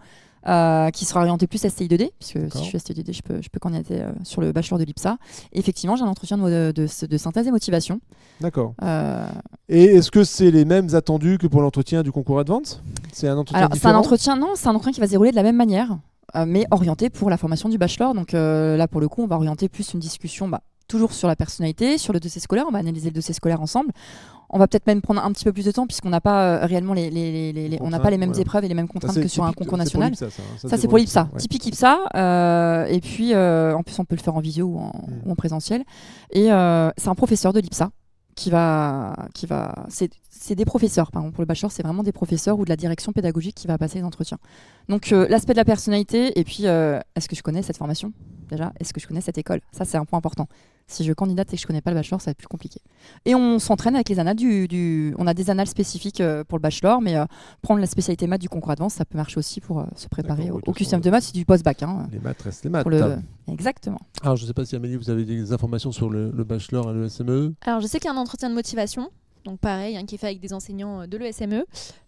qui sera orienté plus STI2D, puisque D'accord. si je suis STI2D, je peux candidater sur le bachelor de l'IPSA. Et effectivement, j'ai un entretien de synthèse et motivation. D'accord. Euh, Et est-ce que c'est les mêmes attendus que pour l'entretien du concours Advance? C'est un entretien Alors, c'est un différent? entretien, non, c'est un entretien qui va se dérouler de la même manière, mais orienté pour la formation du bachelor. Donc là, pour le coup, on va orienter plus une discussion, toujours sur la personnalité, sur le dossier scolaire. On va analyser le dossier scolaire ensemble. On va peut-être même prendre un petit peu plus de temps puisqu'on n'a pas réellement on n'a pas les mêmes voilà. épreuves et les mêmes contraintes Ça, que c'est sur un typique- concours c'est pour national. l'IPSA, ça, Ça, c'est pour l'IPSA, ouais. typique IPSA. Et puis, en plus, on peut le faire en visio ou en présentiel. Et c'est un professeur de l'IPSA qui va c'est des professeurs, par exemple pour le bachelor, c'est vraiment des professeurs ou de la direction pédagogique qui va passer les entretiens. Donc l'aspect de la personnalité et puis est-ce que je connais cette formation déjà, est-ce que je connais cette école, ça c'est un point important. Si je candidate et que je connais pas le bachelor, ça va être plus compliqué. Et on s'entraîne avec les annales on a des annales spécifiques pour le bachelor, mais prendre la spécialité maths du concours Advance, ça peut marcher aussi pour se préparer D'accord, oui, au de toute QCM façon, de maths, c'est du post-bac. Hein, Les maths restent les maths. pour Exactement. Alors, je ne sais pas si Amélie, vous avez des informations sur le bachelor à l'ESME. Alors, je sais qu'il y a un entretien de motivation, donc pareil, qui est fait avec des enseignants de l'ESME.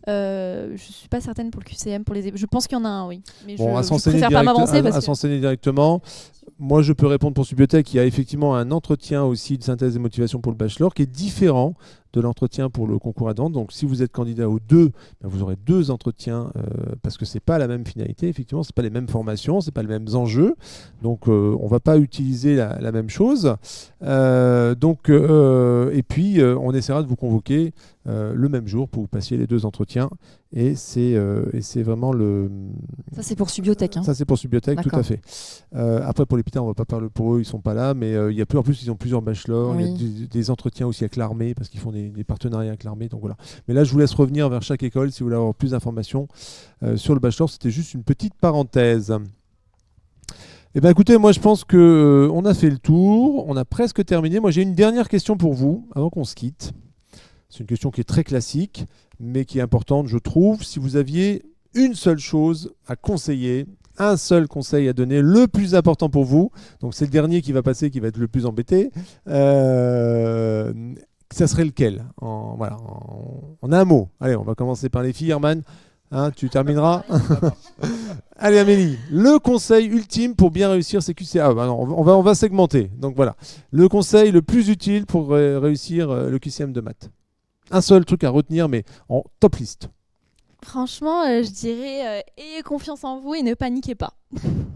Je ne suis pas certaine pour le QCM, je pense qu'il y en a un, oui. Mais Bon, à je s'enseigner préfère pas m'avancer parce que... s'enseigner directement. Moi, je peux répondre pour Subiotech. Il y a effectivement un entretien aussi de synthèse et motivation pour le bachelor qui est différent de l'entretien pour le concours Advance. Donc, si vous êtes candidat aux deux, vous aurez deux entretiens parce que c'est pas la même finalité. Effectivement, c'est pas les mêmes formations, c'est pas les mêmes enjeux. Donc, on va pas utiliser la même chose. Et puis, on essaiera de vous convoquer le même jour pour que vous passiez les deux entretiens. Et c'est vraiment le... Ça, c'est pour Subiotech. Hein. Ça, c'est pour Subiotech, tout D'accord. à fait. Après, pour l'EPITA, on va pas parler pour eux, ils sont pas là, mais il y a plus, en plus, ils ont plusieurs bachelors. Oui. Il y a des entretiens aussi avec l'armée, parce qu'ils font des partenariats avec l'armée. Donc voilà. Mais là, je vous laisse revenir vers chaque école si vous voulez avoir plus d'informations sur le bachelor. C'était juste une petite parenthèse. Eh bien, écoutez, moi, je pense que on a fait le tour. On a presque terminé. Moi, j'ai une dernière question pour vous, avant qu'on se quitte. C'est une question qui est très classique, mais qui est importante, je trouve. Si vous aviez une seule chose à conseiller, un seul conseil à donner, le plus important pour vous, donc c'est le dernier qui va passer, qui va être le plus embêté, ça serait lequel en un mot. Allez, on va commencer par les filles, Herman. Hein, tu termineras. Allez Amélie, le conseil ultime pour bien réussir ces QCM. On va segmenter. Donc voilà, le conseil le plus utile pour réussir le QCM de maths. Un seul truc à retenir, mais en top liste. Franchement, je dirais ayez confiance en vous et ne paniquez pas.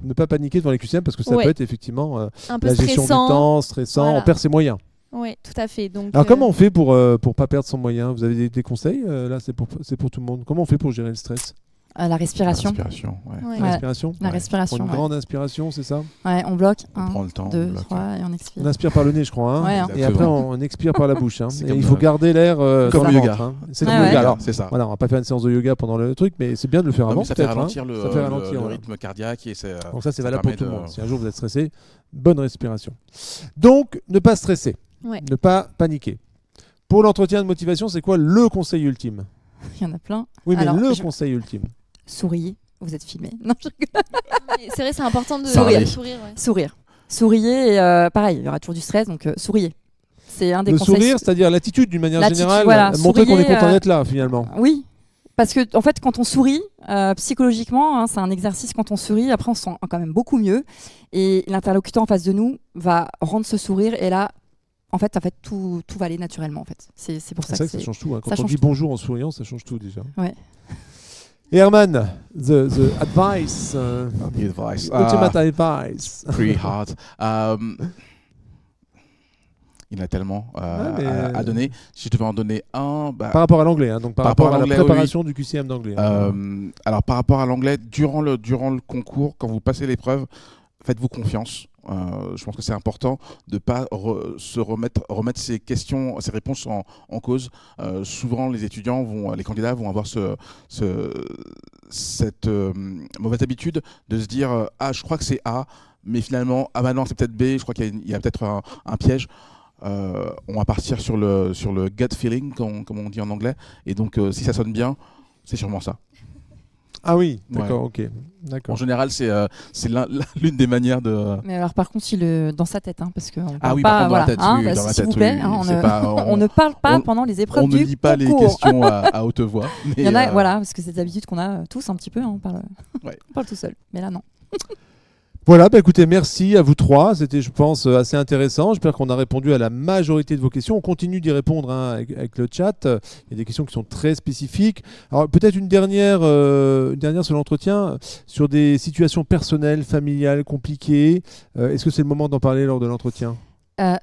Ne pas paniquer devant les QCM parce que ça Ouais. peut être effectivement Un peu la gestion du stressant. temps, stressant, Voilà. on perd ses moyens. Oui, tout à fait. Donc, Alors comment on fait pour pas perdre son moyen? Vous avez des conseils? Là, c'est pour tout le monde. Comment on fait pour gérer le stress? La respiration. L'inspiration, ouais. Ouais. La respiration? La Ouais. respiration. Prendre une ouais. grande inspiration, c'est ça? Ouais, on bloque. On 1, prend le temps. 2, on bloque. 3 et on expire. On inspire par le nez, je crois. Hein, Ouais, hein. et après, on expire par la bouche. Hein. C'est Et comme il faut le- garder l'air comme dans le le yoga. ventre. Hein. C'est Ouais, comme le ouais. yoga. Alors, c'est ça. voilà, on va pas faire une séance de yoga pendant le truc, mais c'est bien de le faire Non, avant. mais ça fait peut-être, ralentir, hein. Ça fait ralentir, le voilà. rythme cardiaque. Et Donc ça, c'est valable pour permet tout le de- monde. Si un jour vous êtes stressé, bonne respiration. Donc, ne pas stresser. Ouais. Ne pas paniquer. Pour l'entretien de motivation, c'est quoi le conseil ultime? Il y en a plein. Oui, mais Alors, le je- conseil ultime. Souriez. Vous êtes filmé. Non, je rigole. c'est vrai, c'est important de Sourire. sourire. Ouais. Sourire. Souriez et pareil, il y aura toujours du stress, donc souriez. C'est un des Le conseils. sourire, c'est-à-dire l'attitude d'une manière L'attitude, générale. voilà, Montrer qu'on est souriez, content d'être là, finalement. Oui, parce que en fait, quand on sourit, psychologiquement, hein, c'est un exercice. Quand on sourit, après, on se sent quand même beaucoup mieux. Et l'interlocuteur en face de nous va rendre ce sourire. Et là, en fait, tout va aller naturellement. En fait, c'est pour ça C'est que vrai que ça change tout. Hein. Quand ça on change dit tout. bonjour en souriant, ça change tout déjà. Ouais. Et Herman, the advice, The advice. ultimate advice. Pretty hard. Il y en a tellement mais- à donner. Si je devais en donner un, Par rapport à l'anglais, hein, donc par rapport à la l'anglais, préparation du QCM d'anglais. alors par rapport à l'anglais, durant le concours, quand vous passez l'épreuve, faites-vous confiance. Je pense que c'est important de ne pas remettre ces questions, ces réponses en cause. Souvent, les étudiants les candidats vont avoir cette mauvaise habitude de se dire ah, je crois que c'est A, mais finalement ah bah non, c'est peut-être B. Je crois qu'il y a peut-être un piège. On va partir sur le gut feeling, comme on dit en anglais. Et donc, si ça sonne bien, c'est sûrement ça. Ah oui, d'accord, ok. D'accord. En général, c'est l'une des manières de. Mais alors, par contre, dans sa tête, parce que Ah oui, pas, par contre, dans la tête, oui, dans la s'il vous tête, plaît, oui, on, c'est ne, pas- on ne parle pas pendant les épreuves On du ne lit pas les concours. questions à haute voix. Mais Il y en a, voilà, parce que c'est des habitudes qu'on a tous un petit peu, on parle, Ouais. on parle tout seul. Mais là, non. Voilà, écoutez, merci à vous trois. C'était, je pense, assez intéressant. J'espère qu'on a répondu à la majorité de vos questions. On continue d'y répondre avec le chat. Il y a des questions qui sont très spécifiques. Alors, peut-être une dernière sur l'entretien, sur des situations personnelles, familiales, compliquées. Est-ce que c'est le moment d'en parler lors de l'entretien ?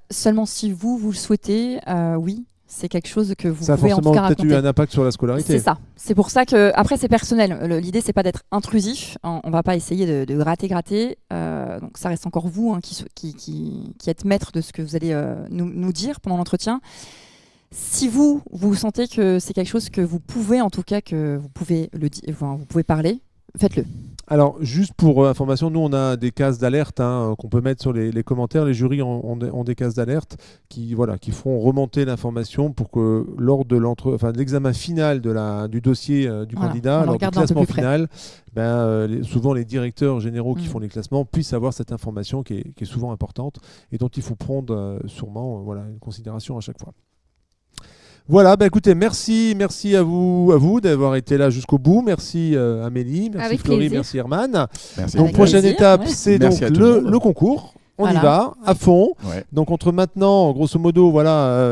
Seulement si vous le souhaitez, oui. C'est quelque chose que vous Ça a pouvez en tout forcément cas peut-être raconter. eu un impact sur la scolarité. C'est ça. C'est pour ça que, après, c'est personnel. L'idée, c'est pas d'être intrusif. On va pas essayer de gratter. Donc, ça reste encore vous qui êtes maître de ce que vous allez nous dire pendant l'entretien. Si vous sentez que c'est quelque chose que vous pouvez, en tout cas, que vous pouvez vous pouvez parler, faites-le. Alors, juste pour information, nous, on a des cases d'alerte qu'on peut mettre sur les commentaires. Les jurys ont des cases d'alerte qui feront remonter l'information pour que lors de l'examen final du dossier du candidat, lors du classement final, souvent les directeurs généraux qui font les classements puissent avoir cette information qui est souvent importante et dont il faut prendre sûrement une considération à chaque fois. Voilà, écoutez, merci à vous d'avoir été là jusqu'au bout. Merci Amélie, merci Avec Florie, plaisir. merci Herman. Merci. Donc Avec prochaine plaisir, étape, ouais. c'est Merci donc à tout le monde. le concours. On Voilà. y va à fond. Ouais. Donc entre maintenant, grosso modo,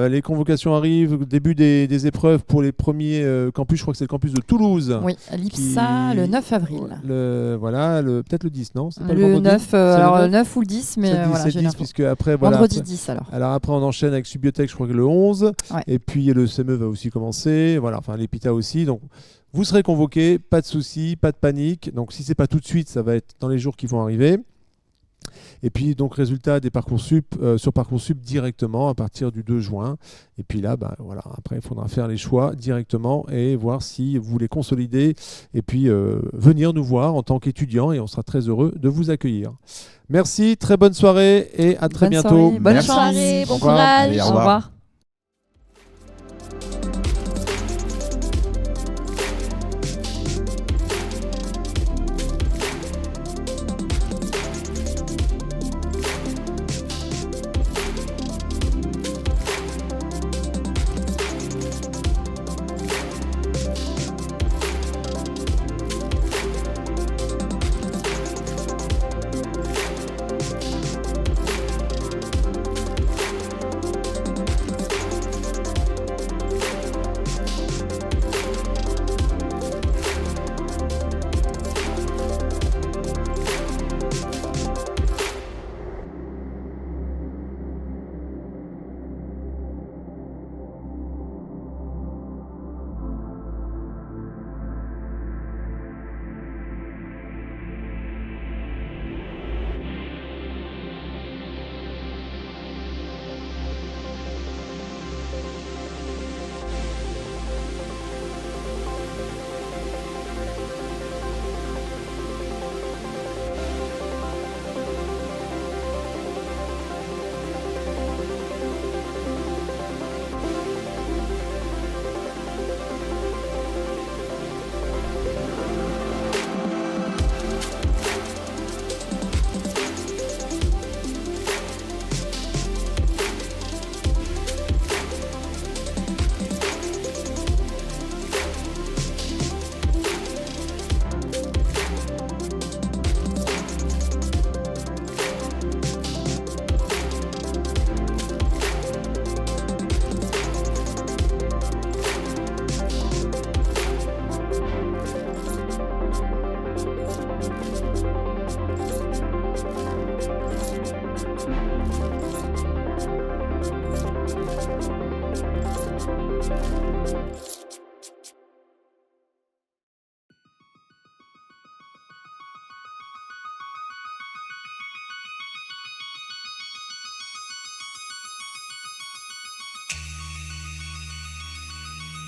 les convocations arrivent, début des épreuves pour les premiers campus. Je crois que c'est le campus de Toulouse. Oui, l'IPSA, le 9 avril. Peut-être le 10, non? C'est pas Le vendredi 9, C'est alors le le 9 ou le 10, mais C'est le 10, voilà, c'est j'ai 10, l'info. puisque après, Vendredi après- 10 alors. Alors après, on enchaîne avec Subiotech, je crois que le 11. Ouais. Et puis le CME va aussi commencer. Voilà, enfin l'EPITA aussi. Donc vous serez convoqués, pas de souci, pas de panique. Donc si c'est pas tout de suite, ça va être dans les jours qui vont arriver. Et puis donc résultat des sur Parcoursup directement à partir du 2 juin. Et puis là, après il faudra faire les choix directement et voir si vous les consolidez. Et puis venir nous voir en tant qu'étudiant et on sera très heureux de vous accueillir. Merci, très bonne soirée et à très Bonne bientôt. soirée, bonne Merci. chance. Soirée, bon Au revoir. courage. Allez, au Au revoir. revoir.